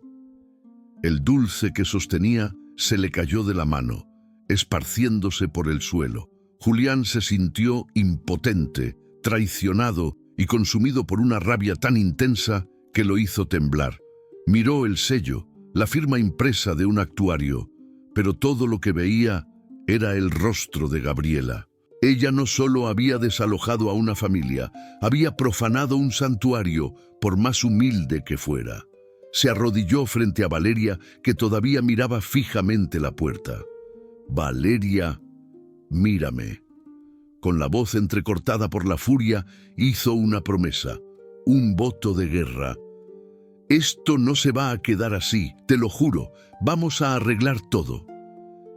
El dulce que sostenía se le cayó de la mano, esparciéndose por el suelo. Julián se sintió impotente, traicionado y consumido por una rabia tan intensa que lo hizo temblar. Miró el sello, la firma impresa de un actuario, pero todo lo que veía era el rostro de Gabriela. Ella no solo había desalojado a una familia, había profanado un santuario, por más humilde que fuera. Se arrodilló frente a Valeria, que todavía miraba fijamente la puerta. «Valeria, mírame». Con la voz entrecortada por la furia, hizo una promesa, un voto de guerra. «Esto no se va a quedar así, te lo juro, vamos a arreglar todo».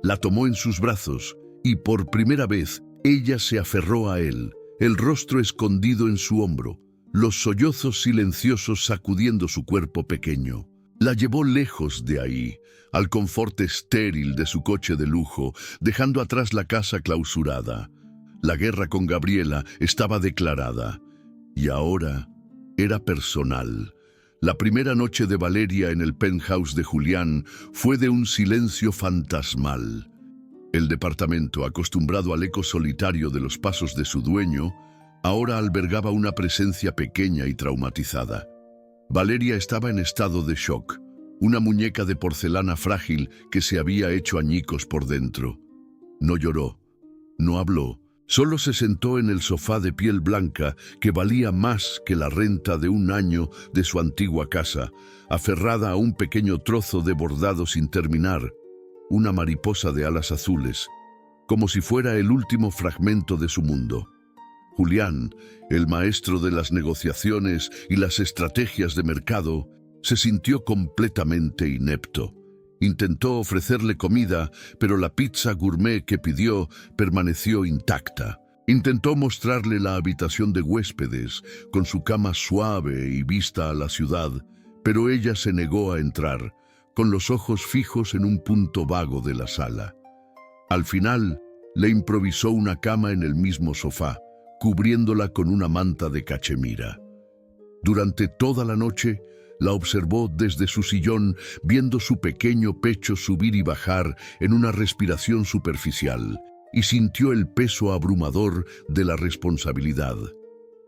La tomó en sus brazos y por primera vez ella se aferró a él, el rostro escondido en su hombro, los sollozos silenciosos sacudiendo su cuerpo pequeño. La llevó lejos de ahí, al confort estéril de su coche de lujo, dejando atrás la casa clausurada. La guerra con Gabriela estaba declarada, y ahora era personal. La primera noche de Valeria en el penthouse de Julián fue de un silencio fantasmal. El departamento, acostumbrado al eco solitario de los pasos de su dueño, ahora albergaba una presencia pequeña y traumatizada. Valeria estaba en estado de shock, una muñeca de porcelana frágil que se había hecho añicos por dentro. No lloró, no habló, solo se sentó en el sofá de piel blanca que valía más que la renta de un año de su antigua casa, aferrada a un pequeño trozo de bordado sin terminar, una mariposa de alas azules, como si fuera el último fragmento de su mundo. Julián, el maestro de las negociaciones y las estrategias de mercado, se sintió completamente inepto. Intentó ofrecerle comida, pero la pizza gourmet que pidió permaneció intacta. Intentó mostrarle la habitación de huéspedes, con su cama suave y vista a la ciudad, pero ella se negó a entrar, con los ojos fijos en un punto vago de la sala. Al final, le improvisó una cama en el mismo sofá, cubriéndola con una manta de cachemira. Durante toda la noche, la observó desde su sillón, viendo su pequeño pecho subir y bajar en una respiración superficial, y sintió el peso abrumador de la responsabilidad.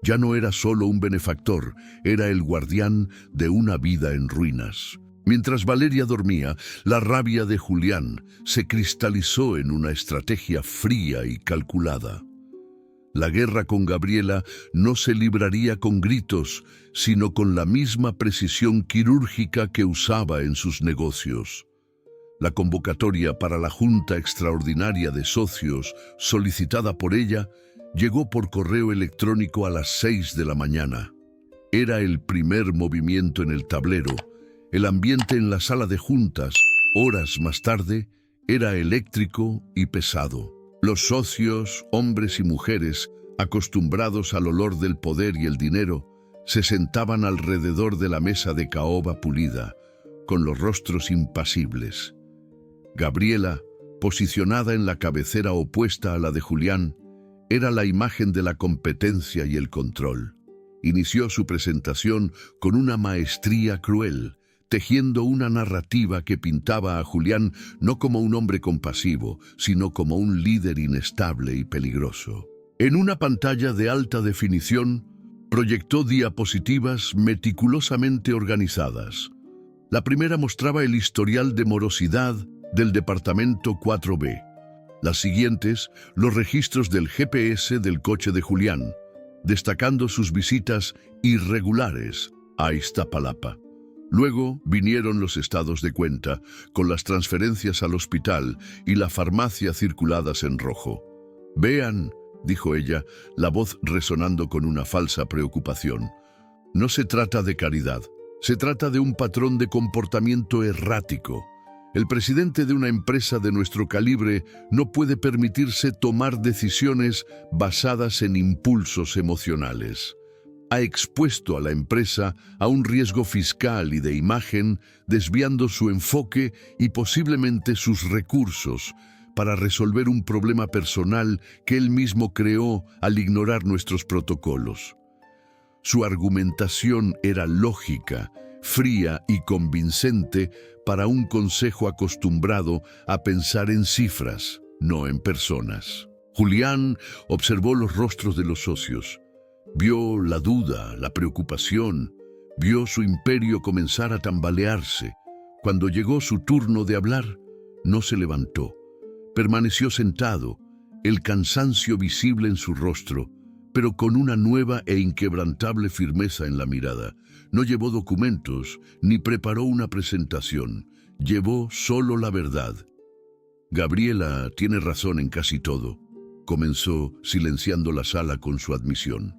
Ya no era solo un benefactor, era el guardián de una vida en ruinas. Mientras Valeria dormía, la rabia de Julián se cristalizó en una estrategia fría y calculada. La guerra con Gabriela no se libraría con gritos, sino con la misma precisión quirúrgica que usaba en sus negocios. La convocatoria para la Junta Extraordinaria de Socios, solicitada por ella, llegó por correo electrónico a las 6 de la mañana. Era el primer movimiento en el tablero. El ambiente en la sala de juntas, horas más tarde, era eléctrico y pesado. Los socios, hombres y mujeres, acostumbrados al olor del poder y el dinero, se sentaban alrededor de la mesa de caoba pulida, con los rostros impasibles. Gabriela, posicionada en la cabecera opuesta a la de Julián, era la imagen de la competencia y el control. Inició su presentación con una maestría cruel, tejiendo una narrativa que pintaba a Julián no como un hombre compasivo, sino como un líder inestable y peligroso. En una pantalla de alta definición, proyectó diapositivas meticulosamente organizadas. La primera mostraba el historial de morosidad del departamento 4B. Las siguientes, los registros del GPS del coche de Julián, destacando sus visitas irregulares a Iztapalapa. Luego vinieron los estados de cuenta, con las transferencias al hospital y la farmacia circuladas en rojo. «Vean», dijo ella, la voz resonando con una falsa preocupación. «No se trata de caridad, se trata de un patrón de comportamiento errático. El presidente de una empresa de nuestro calibre no puede permitirse tomar decisiones basadas en impulsos emocionales. Ha expuesto a la empresa a un riesgo fiscal y de imagen, desviando su enfoque y posiblemente sus recursos para resolver un problema personal que él mismo creó al ignorar nuestros protocolos». Su argumentación era lógica, fría y convincente para un consejo acostumbrado a pensar en cifras, no en personas. Julián observó los rostros de los socios. Vio la duda, la preocupación, vio su imperio comenzar a tambalearse. Cuando llegó su turno de hablar, no se levantó. Permaneció sentado, el cansancio visible en su rostro, pero con una nueva e inquebrantable firmeza en la mirada. No llevó documentos, ni preparó una presentación. Llevó solo la verdad. «Gabriela tiene razón en casi todo», comenzó, silenciando la sala con su admisión.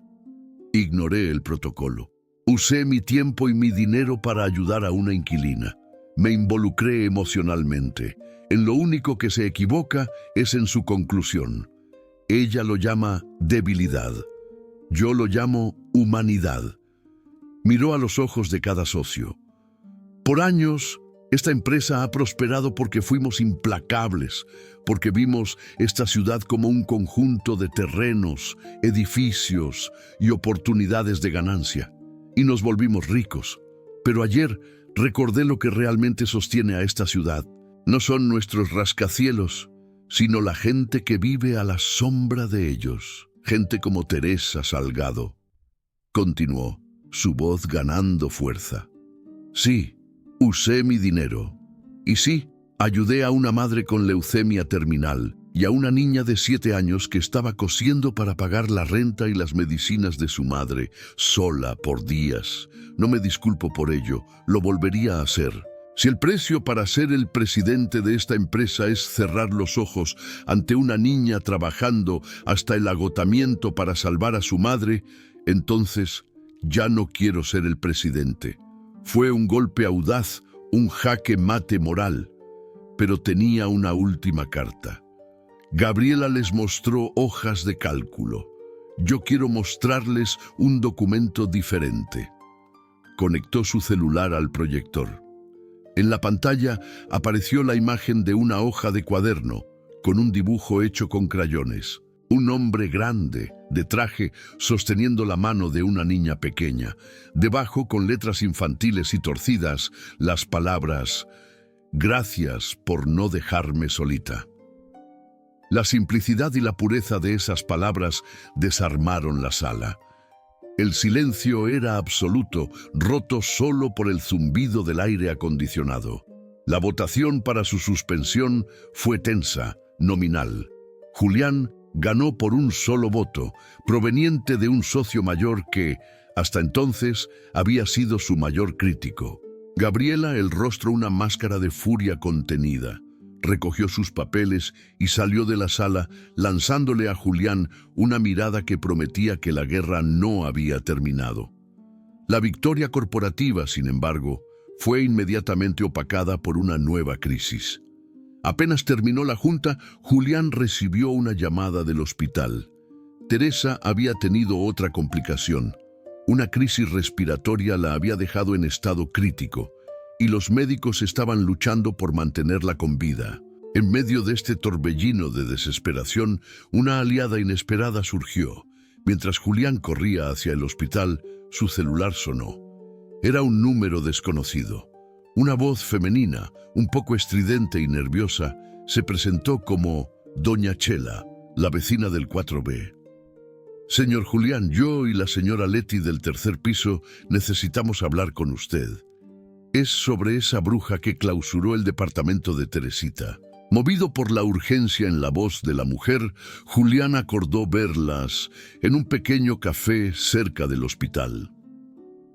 «Ignoré el protocolo. Usé mi tiempo y mi dinero para ayudar a una inquilina. Me involucré emocionalmente. En lo único que se equivoca es en su conclusión. Ella lo llama debilidad. Yo lo llamo humanidad». Miró a los ojos de cada socio. «Por años, esta empresa ha prosperado porque fuimos implacables, porque vimos esta ciudad como un conjunto de terrenos, edificios y oportunidades de ganancia, y nos volvimos ricos. Pero ayer recordé lo que realmente sostiene a esta ciudad. No son nuestros rascacielos, sino la gente que vive a la sombra de ellos. Gente como Teresa Salgado», continuó, su voz ganando fuerza. «Sí, usé mi dinero. Y sí, ayudé a una madre con leucemia terminal y a una niña de 7 años que estaba cosiendo para pagar la renta y las medicinas de su madre, sola por días. No me disculpo por ello, lo volvería a hacer. Si el precio para ser el presidente de esta empresa es cerrar los ojos ante una niña trabajando hasta el agotamiento para salvar a su madre, entonces ya no quiero ser el presidente. Fue un golpe audaz, un jaque mate moral, pero tenía una última carta. Gabriela les mostró hojas de cálculo. Yo quiero mostrarles un documento diferente». Conectó su celular al proyector. En la pantalla apareció la imagen de una hoja de cuaderno, con un dibujo hecho con crayones. Un hombre grande, de traje, sosteniendo la mano de una niña pequeña. Debajo, con letras infantiles y torcidas, las palabras: «Gracias por no dejarme solita». La simplicidad y la pureza de esas palabras desarmaron la sala. El silencio era absoluto, roto solo por el zumbido del aire acondicionado. La votación para su suspensión fue tensa, nominal. Julián ganó por un solo voto, proveniente de un socio mayor que, hasta entonces, había sido su mayor crítico. Gabriela, el rostro una máscara de furia contenida, recogió sus papeles y salió de la sala, lanzándole a Julián una mirada que prometía que la guerra no había terminado. La victoria corporativa, sin embargo, fue inmediatamente opacada por una nueva crisis. Apenas terminó la junta, Julián recibió una llamada del hospital. Teresa había tenido otra complicación. Una crisis respiratoria la había dejado en estado crítico, y los médicos estaban luchando por mantenerla con vida. En medio de este torbellino de desesperación, una aliada inesperada surgió. Mientras Julián corría hacia el hospital, su celular sonó. Era un número desconocido. Una voz femenina, un poco estridente y nerviosa, se presentó como Doña Chela, la vecina del 4B. «Señor Julián, yo y la señora Leti del tercer piso necesitamos hablar con usted. Es sobre esa bruja que clausuró el departamento de Teresita». Movido por la urgencia en la voz de la mujer, Julián acordó verlas en un pequeño café cerca del hospital.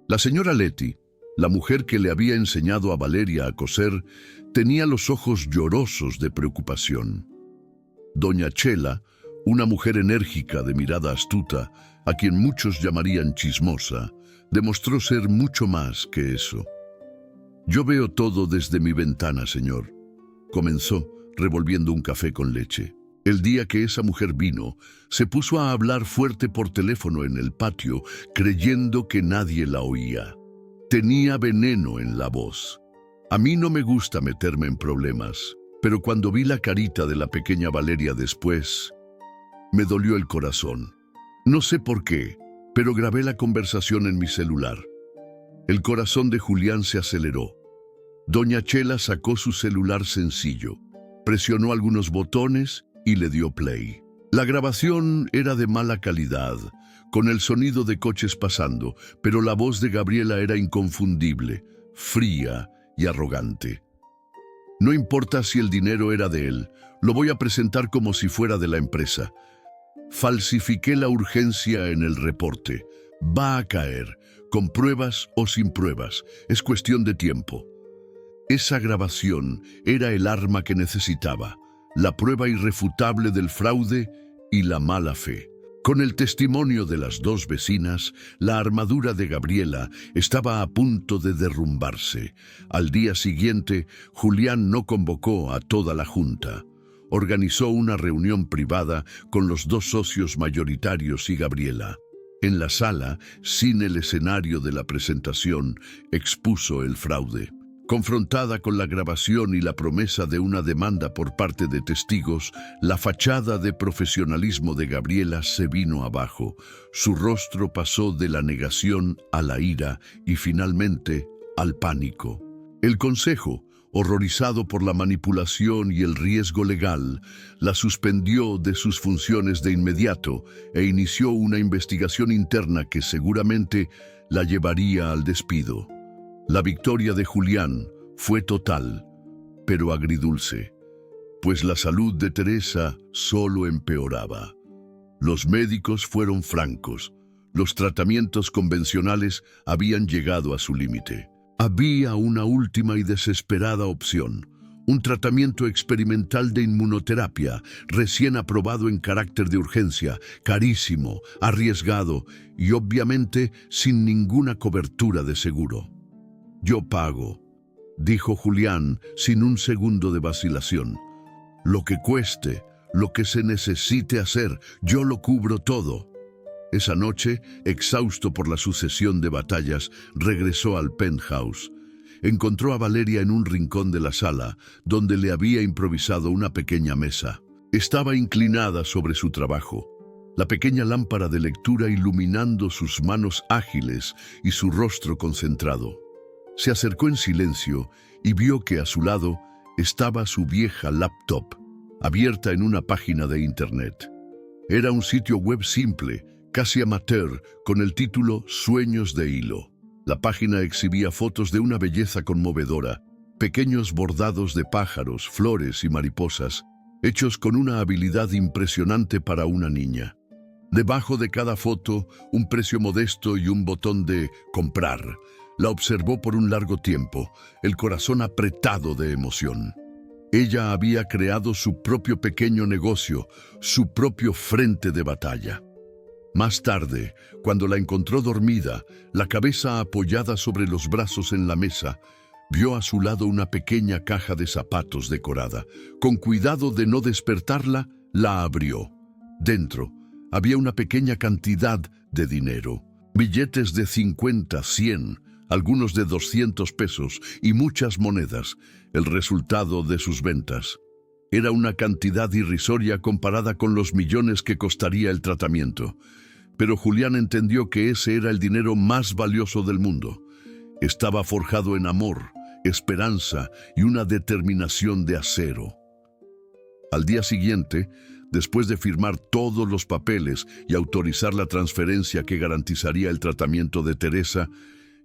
La señora Leti, la mujer que le había enseñado a Valeria a coser, tenía los ojos llorosos de preocupación. Doña Chela, una mujer enérgica de mirada astuta, a quien muchos llamarían chismosa, demostró ser mucho más que eso. «Yo veo todo desde mi ventana, señor», comenzó, revolviendo un café con leche. El día que esa mujer vino, se puso a hablar fuerte por teléfono en el patio, creyendo que nadie la oía. Tenía veneno en la voz. A mí no me gusta meterme en problemas, pero cuando vi la carita de la pequeña Valeria después, me dolió el corazón. No sé por qué, pero grabé la conversación en mi celular. El corazón de Julián se aceleró. Doña Chela sacó su celular sencillo, presionó algunos botones y le dio play. La grabación era de mala calidad, con el sonido de coches pasando, pero la voz de Gabriela era inconfundible, fría y arrogante. «No importa si el dinero era de él, lo voy a presentar como si fuera de la empresa. Falsifiqué la urgencia en el reporte. Va a caer, con pruebas o sin pruebas, es cuestión de tiempo». Esa grabación era el arma que necesitaba, la prueba irrefutable del fraude y la mala fe. Con el testimonio de las dos vecinas, la armadura de Gabriela estaba a punto de derrumbarse. Al día siguiente, Julián no convocó a toda la junta. Organizó una reunión privada con los dos socios mayoritarios y Gabriela. En la sala, sin el escenario de la presentación, expuso el fraude. Confrontada con la grabación y la promesa de una demanda por parte de testigos, la fachada de profesionalismo de Gabriela se vino abajo. Su rostro pasó de la negación a la ira y finalmente al pánico. El consejo, horrorizado por la manipulación y el riesgo legal, la suspendió de sus funciones de inmediato e inició una investigación interna que seguramente la llevaría al despido. La victoria de Julián fue total, pero agridulce, pues la salud de Teresa solo empeoraba. Los médicos fueron francos. Los tratamientos convencionales habían llegado a su límite. Había una última y desesperada opción, un tratamiento experimental de inmunoterapia, recién aprobado en carácter de urgencia, carísimo, arriesgado y obviamente sin ninguna cobertura de seguro. «Yo pago», dijo Julián sin un segundo de vacilación. «Lo que cueste, lo que se necesite hacer, yo lo cubro todo». Esa noche, exhausto por la sucesión de batallas, regresó al penthouse. Encontró a Valeria en un rincón de la sala, donde le había improvisado una pequeña mesa. Estaba inclinada sobre su trabajo, la pequeña lámpara de lectura iluminando sus manos ágiles y su rostro concentrado. Se acercó en silencio y vio que a su lado estaba su vieja laptop, abierta en una página de internet. Era un sitio web simple casi amateur, con el título Sueños de hilo. La página exhibía fotos de una belleza conmovedora, pequeños bordados de pájaros, flores y mariposas, hechos con una habilidad impresionante para una niña. Debajo de cada foto, un precio modesto y un botón de comprar. La observó por un largo tiempo, el corazón apretado de emoción. Ella había creado su propio pequeño negocio, su propio frente de batalla. Más tarde, cuando la encontró dormida, la cabeza apoyada sobre los brazos en la mesa, vio a su lado una pequeña caja de zapatos decorada. Con cuidado de no despertarla, la abrió. Dentro había una pequeña cantidad de dinero. Billetes de 50, 100, algunos de 200 pesos y muchas monedas, el resultado de sus ventas. Era una cantidad irrisoria comparada con los millones que costaría el tratamiento. Pero Julián entendió que ese era el dinero más valioso del mundo. Estaba forjado en amor, esperanza y una determinación de acero. Al día siguiente, después de firmar todos los papeles y autorizar la transferencia que garantizaría el tratamiento de Teresa,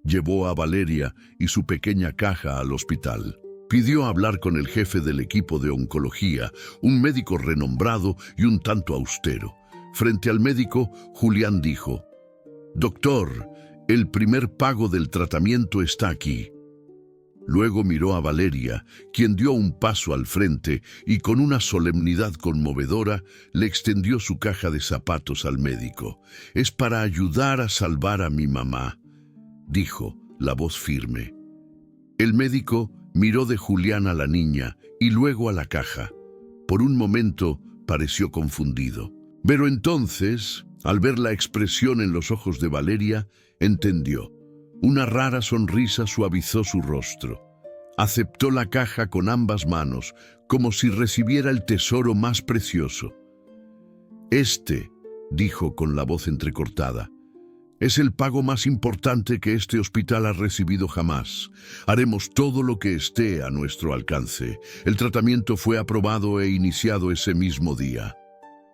llevó a Valeria y su pequeña caja al hospital. Pidió hablar con el jefe del equipo de oncología, un médico renombrado y un tanto austero. Frente al médico, Julián dijo: «Doctor, el primer pago del tratamiento está aquí». Luego miró a Valeria, quien dio un paso al frente y con una solemnidad conmovedora le extendió su caja de zapatos al médico. «Es para ayudar a salvar a mi mamá», dijo, la voz firme. El médico miró de Julián a la niña y luego a la caja. Por un momento pareció confundido. Pero entonces, al ver la expresión en los ojos de Valeria, entendió. Una rara sonrisa suavizó su rostro. Aceptó la caja con ambas manos, como si recibiera el tesoro más precioso. «Este», dijo con la voz entrecortada, «es el pago más importante que este hospital ha recibido jamás. Haremos todo lo que esté a nuestro alcance». El tratamiento fue aprobado e iniciado ese mismo día.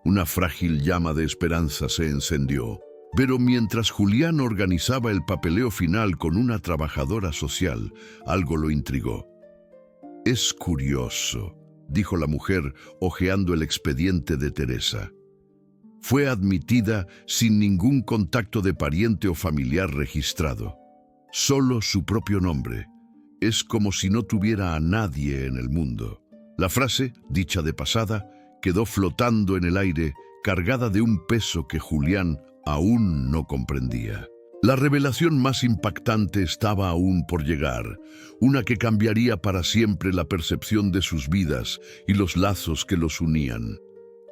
Una frágil llama de esperanza se encendió. Pero mientras Julián organizaba el papeleo final con una trabajadora social, algo lo intrigó. «Es curioso», dijo la mujer, hojeando el expediente de Teresa. «Fue admitida sin ningún contacto de pariente o familiar registrado. Solo su propio nombre. Es como si no tuviera a nadie en el mundo». La frase, dicha de pasada, quedó flotando en el aire, cargada de un peso que Julián aún no comprendía. La revelación más impactante estaba aún por llegar, una que cambiaría para siempre la percepción de sus vidas y los lazos que los unían.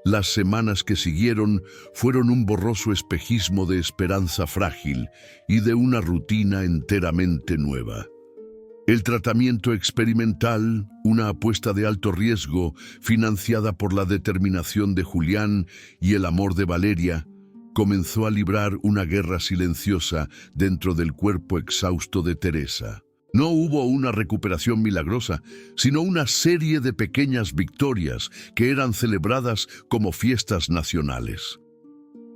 Las semanas que siguieron fueron un borroso espejismo de esperanza frágil y de una rutina enteramente nueva. El tratamiento experimental, una apuesta de alto riesgo, financiada por la determinación de Julián y el amor de Valeria, comenzó a librar una guerra silenciosa dentro del cuerpo exhausto de Teresa. No hubo una recuperación milagrosa, sino una serie de pequeñas victorias que eran celebradas como fiestas nacionales.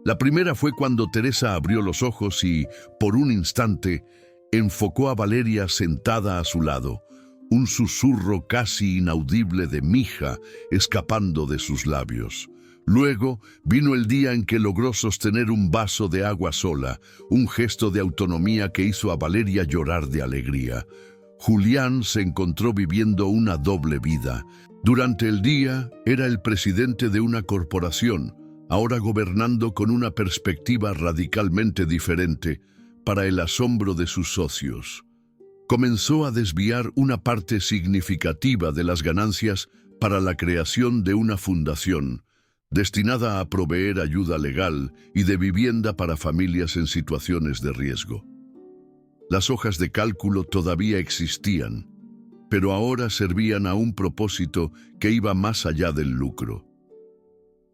La primera fue cuando Teresa abrió los ojos y, por un instante, enfocó a Valeria sentada a su lado, un susurro casi inaudible de mija escapando de sus labios. Luego vino el día en que logró sostener un vaso de agua sola, un gesto de autonomía que hizo a Valeria llorar de alegría. Julián se encontró viviendo una doble vida. Durante el día era el presidente de una corporación, ahora gobernando con una perspectiva radicalmente diferente, para el asombro de sus socios. Comenzó a desviar una parte significativa de las ganancias para la creación de una fundación, destinada a proveer ayuda legal y de vivienda para familias en situaciones de riesgo. Las hojas de cálculo todavía existían, pero ahora servían a un propósito que iba más allá del lucro.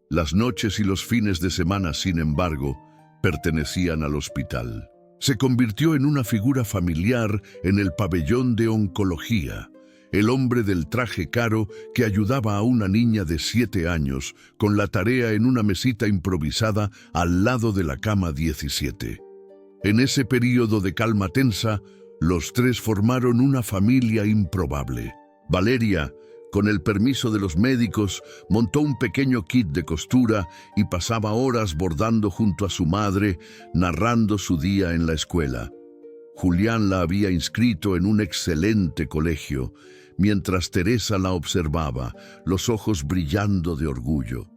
Las noches y los fines de semana, sin embargo, pertenecían al hospital. Se convirtió en una figura familiar en el pabellón de oncología, el hombre del traje caro que ayudaba a una niña de 7 años con la tarea en una mesita improvisada al lado de la cama 17. En ese período de calma tensa, los tres formaron una familia improbable. Valeria, con el permiso de los médicos, montó un pequeño kit de costura y pasaba horas bordando junto a su madre, narrando su día en la escuela. Julián la había inscrito en un excelente colegio, mientras Teresa la observaba, los ojos brillando de orgullo.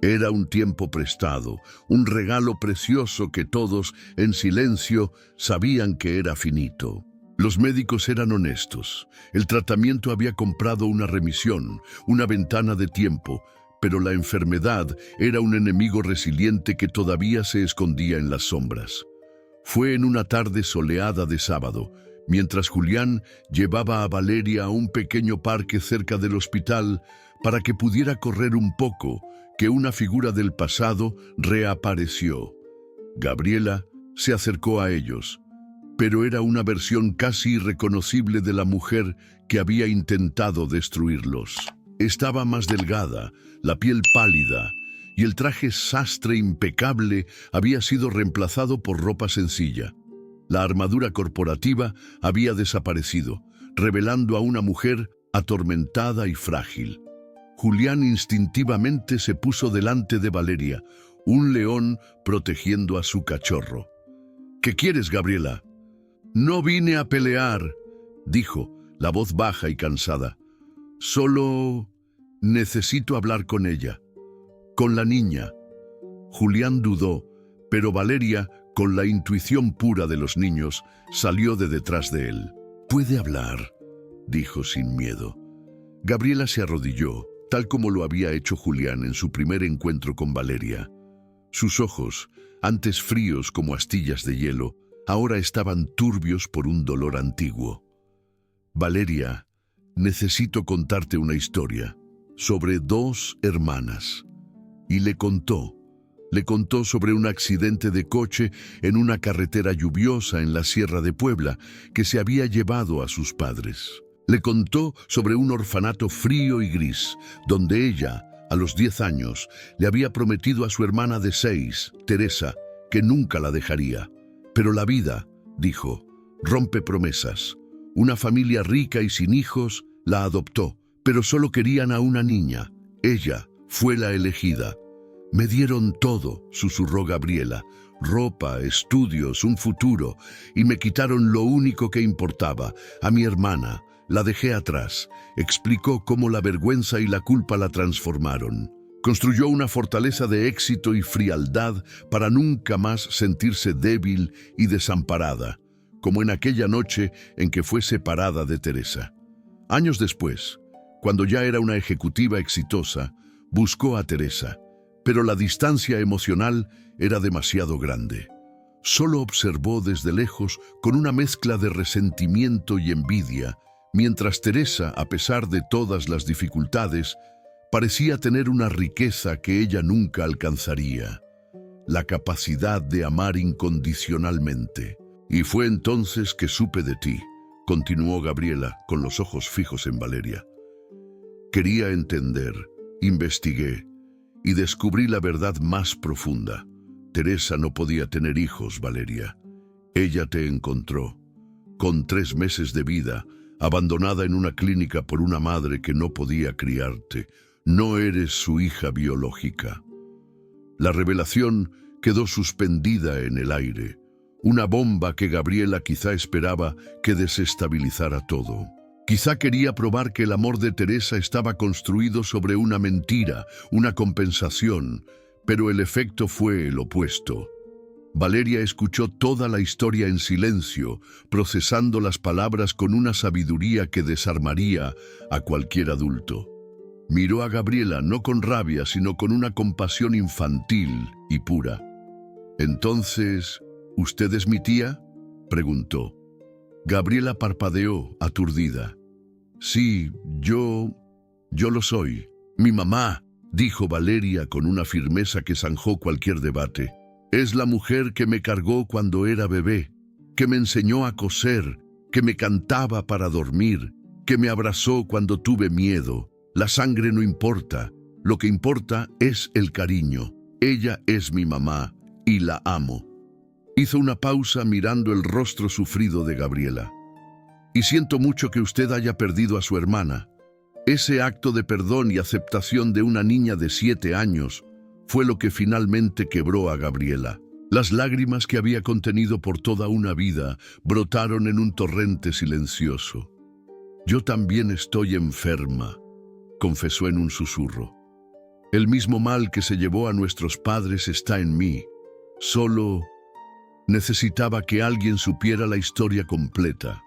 Era un tiempo prestado, un regalo precioso que todos, en silencio, sabían que era finito. Los médicos eran honestos. El tratamiento había comprado una remisión, una ventana de tiempo, pero la enfermedad era un enemigo resiliente que todavía se escondía en las sombras. Fue en una tarde soleada de sábado, mientras Julián llevaba a Valeria a un pequeño parque cerca del hospital para que pudiera correr un poco, que una figura del pasado reapareció. Gabriela se acercó a ellos, pero era una versión casi irreconocible de la mujer que había intentado destruirlos. Estaba más delgada, la piel pálida, y el traje sastre impecable había sido reemplazado por ropa sencilla. La armadura corporativa había desaparecido, revelando a una mujer atormentada y frágil. Julián instintivamente se puso delante de Valeria, un león protegiendo a su cachorro. ¿Qué quieres, Gabriela? No vine a pelear, dijo, la voz baja y cansada. Solo necesito hablar con ella, con la niña. Julián dudó, pero Valeria, con la intuición pura de los niños, salió de detrás de él. «Puede hablar», dijo sin miedo. Gabriela se arrodilló, tal como lo había hecho Julián en su primer encuentro con Valeria. Sus ojos, antes fríos como astillas de hielo, ahora estaban turbios por un dolor antiguo. «Valeria, necesito contarte una historia sobre 2 hermanas». Y le contó sobre un accidente de coche en una carretera lluviosa en la Sierra de Puebla que se había llevado a sus padres. Le contó sobre un orfanato frío y gris, donde ella, a los 10 años, le había prometido a su hermana de 6, Teresa, que nunca la dejaría. Pero la vida, dijo, rompe promesas. Una familia rica y sin hijos la adoptó, pero solo querían a una niña. Ella fue la elegida. «Me dieron todo», susurró Gabriela, «ropa, estudios, un futuro, y me quitaron lo único que importaba, a mi hermana. La dejé atrás», explicó cómo la vergüenza y la culpa la transformaron. Construyó una fortaleza de éxito y frialdad para nunca más sentirse débil y desamparada, como en aquella noche en que fue separada de Teresa. Años después, cuando ya era una ejecutiva exitosa, buscó a Teresa, pero la distancia emocional era demasiado grande. Solo observó desde lejos con una mezcla de resentimiento y envidia, mientras Teresa, a pesar de todas las dificultades, parecía tener una riqueza que ella nunca alcanzaría: la capacidad de amar incondicionalmente. «Y fue entonces que supe de ti», continuó Gabriela, con los ojos fijos en Valeria. «Quería entender, investigué, y descubrí la verdad más profunda. Teresa no podía tener hijos, Valeria. Ella te encontró, con 3 meses de vida, abandonada en una clínica por una madre que no podía criarte. No eres su hija biológica». La revelación quedó suspendida en el aire, una bomba que Gabriela quizá esperaba que desestabilizara todo. Quizá quería probar que el amor de Teresa estaba construido sobre una mentira, una compensación, pero el efecto fue el opuesto. Valeria escuchó toda la historia en silencio, procesando las palabras con una sabiduría que desarmaría a cualquier adulto. Miró a Gabriela no con rabia, sino con una compasión infantil y pura. «Entonces, ¿usted es mi tía?», preguntó. Gabriela parpadeó, aturdida. «Sí, yo lo soy. Mi mamá», dijo Valeria con una firmeza que zanjó cualquier debate. «Es la mujer que me cargó cuando era bebé, que me enseñó a coser, que me cantaba para dormir, que me abrazó cuando tuve miedo. La sangre no importa, lo que importa es el cariño. Ella es mi mamá y la amo. Hizo una pausa mirando el rostro sufrido de Gabriela. Y siento mucho que usted haya perdido a su hermana. Ese acto de perdón y aceptación de una niña de 7 años fue lo que finalmente quebró a Gabriela. Las lágrimas que había contenido por toda una vida brotaron en un torrente silencioso. Yo también estoy enferma, confesó en un susurro. El mismo mal que se llevó a nuestros padres está en mí. Solo necesitaba que alguien supiera la historia completa.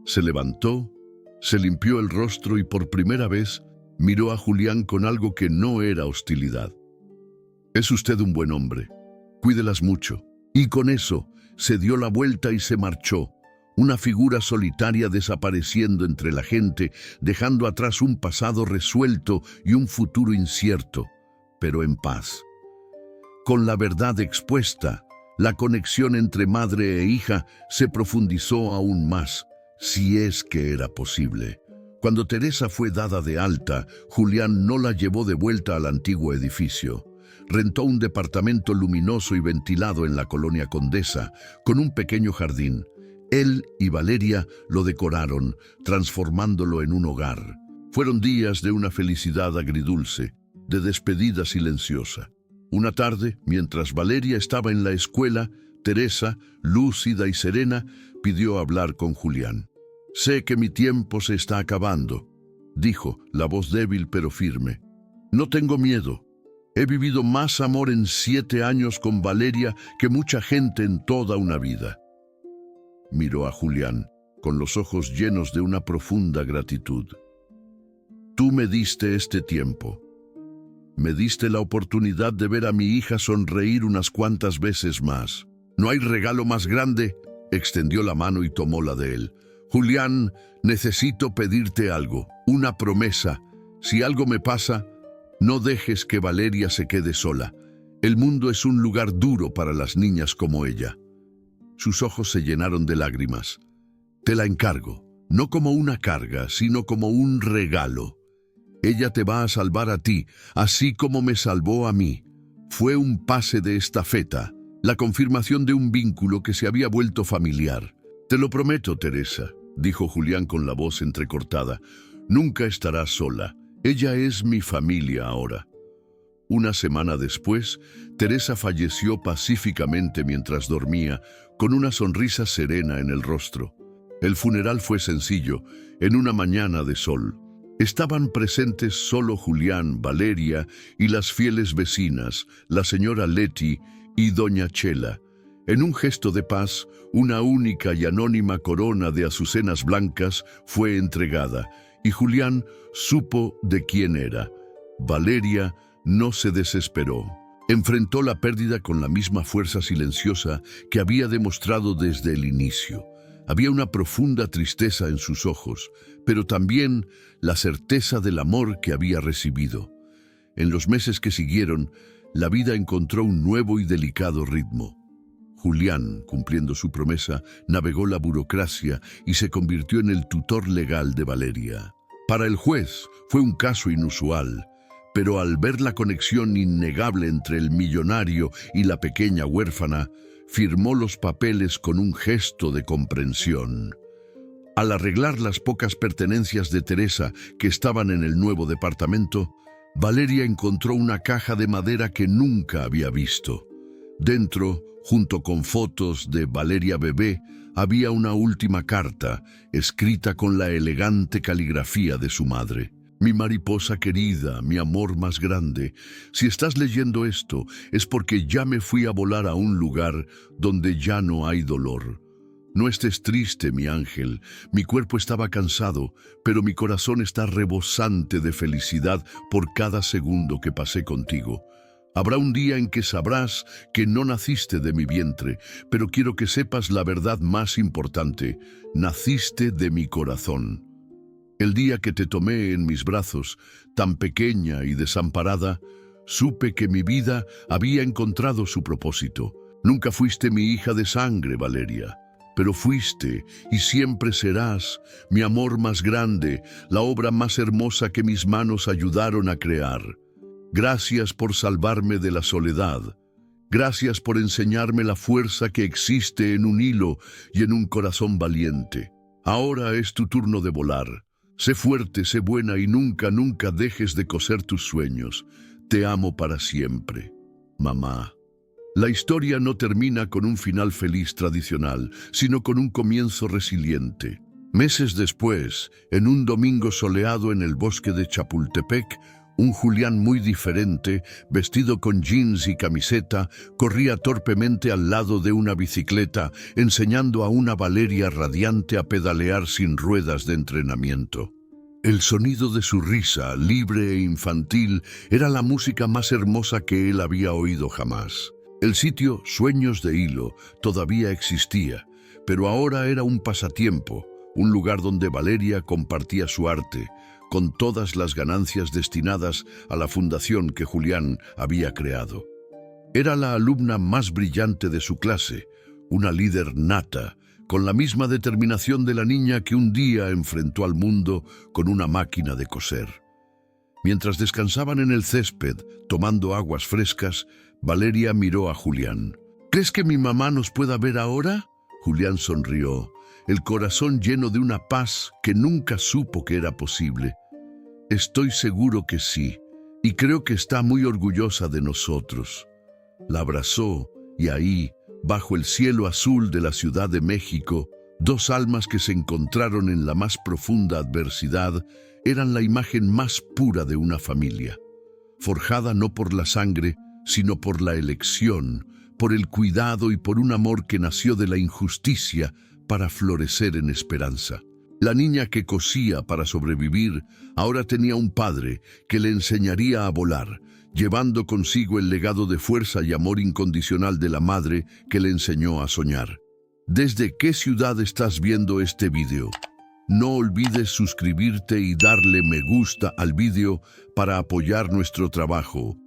Se levantó, se limpió el rostro y por primera vez miró a Julián con algo que no era hostilidad. Es usted un buen hombre. Cuídelas mucho. Y con eso se dio la vuelta y se marchó, una figura solitaria desapareciendo entre la gente, dejando atrás un pasado resuelto y un futuro incierto, pero en paz. Con la verdad expuesta, la conexión entre madre e hija se profundizó aún más, si es que era posible. Cuando Teresa fue dada de alta, Julián no la llevó de vuelta al antiguo edificio. Rentó un departamento luminoso y ventilado en la colonia Condesa, con un pequeño jardín. Él y Valeria lo decoraron, transformándolo en un hogar. Fueron días de una felicidad agridulce, de despedida silenciosa. Una tarde, mientras Valeria estaba en la escuela, Teresa, lúcida y serena, pidió hablar con Julián. «Sé que mi tiempo se está acabando», dijo, la voz débil pero firme. «No tengo miedo. He vivido más amor en 7 años con Valeria que mucha gente en toda una vida». Miró a Julián, con los ojos llenos de una profunda gratitud. «Tú me diste este tiempo. Me diste la oportunidad de ver a mi hija sonreír unas cuantas veces más. No hay regalo más grande». Extendió la mano y tomó la de él. «Julián, necesito pedirte algo, una promesa. Si algo me pasa, no dejes que Valeria se quede sola. El mundo es un lugar duro para las niñas como ella». Sus ojos se llenaron de lágrimas. «Te la encargo, no como una carga, sino como un regalo. Ella te va a salvar a ti, así como me salvó a mí. Fue un pase de estafeta, la confirmación de un vínculo que se había vuelto familiar. Te lo prometo, Teresa», dijo Julián con la voz entrecortada. «Nunca estarás sola. Ella es mi familia ahora». Una semana después, Teresa falleció pacíficamente mientras dormía, con una sonrisa serena en el rostro. El funeral fue sencillo, en una mañana de sol. Estaban presentes solo Julián, Valeria y las fieles vecinas, la señora Leti y doña Chela. En un gesto de paz, una única y anónima corona de azucenas blancas fue entregada, y Julián supo de quién era. Valeria no se desesperó. Enfrentó la pérdida con la misma fuerza silenciosa que había demostrado desde el inicio. Había una profunda tristeza en sus ojos, pero también la certeza del amor que había recibido. En los meses que siguieron, la vida encontró un nuevo y delicado ritmo. Julián, cumpliendo su promesa, navegó la burocracia y se convirtió en el tutor legal de Valeria. Para el juez fue un caso inusual, pero al ver la conexión innegable entre el millonario y la pequeña huérfana, firmó los papeles con un gesto de comprensión. Al arreglar las pocas pertenencias de Teresa que estaban en el nuevo departamento, Valeria encontró una caja de madera que nunca había visto. Dentro, junto con fotos de Valeria bebé, había una última carta, escrita con la elegante caligrafía de su madre. «Mi mariposa querida, mi amor más grande, si estás leyendo esto es porque ya me fui a volar a un lugar donde ya no hay dolor. No estés triste, mi ángel, mi cuerpo estaba cansado, pero mi corazón está rebosante de felicidad por cada segundo que pasé contigo. Habrá un día en que sabrás que no naciste de mi vientre, pero quiero que sepas la verdad más importante: naciste de mi corazón. El día que te tomé en mis brazos, tan pequeña y desamparada, supe que mi vida había encontrado su propósito. Nunca fuiste mi hija de sangre, Valeria. pero fuiste y siempre serás mi amor más grande, la obra más hermosa que mis manos ayudaron a crear. Gracias por salvarme de la soledad. Gracias por enseñarme la fuerza que existe en un hilo y en un corazón valiente. Ahora es tu turno de volar. Sé fuerte, sé buena y nunca, nunca dejes de coser tus sueños. Te amo para siempre, mamá. La historia no termina con un final feliz tradicional, sino con un comienzo resiliente. Meses después, en un domingo soleado en el bosque de Chapultepec, un Julián muy diferente, vestido con jeans y camiseta, corría torpemente al lado de una bicicleta, enseñando a una Valeria radiante a pedalear sin ruedas de entrenamiento. El sonido de su risa, libre e infantil, era la música más hermosa que él había oído jamás. El sitio Sueños de Hilo todavía existía, pero ahora era un pasatiempo, un lugar donde Valeria compartía su arte, con todas las ganancias destinadas a la fundación que Julián había creado. Era la alumna más brillante de su clase, una líder nata, con la misma determinación de la niña que un día enfrentó al mundo con una máquina de coser. Mientras descansaban en el césped, tomando aguas frescas, Valeria miró a Julián. ¿Crees que mi mamá nos pueda ver ahora? Julián sonrió, el corazón lleno de una paz que nunca supo que era posible. Estoy seguro que sí, y creo que está muy orgullosa de nosotros. La abrazó, y ahí, bajo el cielo azul de la Ciudad de México, dos almas que se encontraron en la más profunda adversidad eran la imagen más pura de una familia, forjada no por la sangre, sino por la elección, por el cuidado y por un amor que nació de la injusticia para florecer en esperanza. La niña que cosía para sobrevivir ahora tenía un padre que le enseñaría a volar, llevando consigo el legado de fuerza y amor incondicional de la madre que le enseñó a soñar. ¿Desde qué ciudad estás viendo este video? No olvides suscribirte y darle me gusta al video para apoyar nuestro trabajo.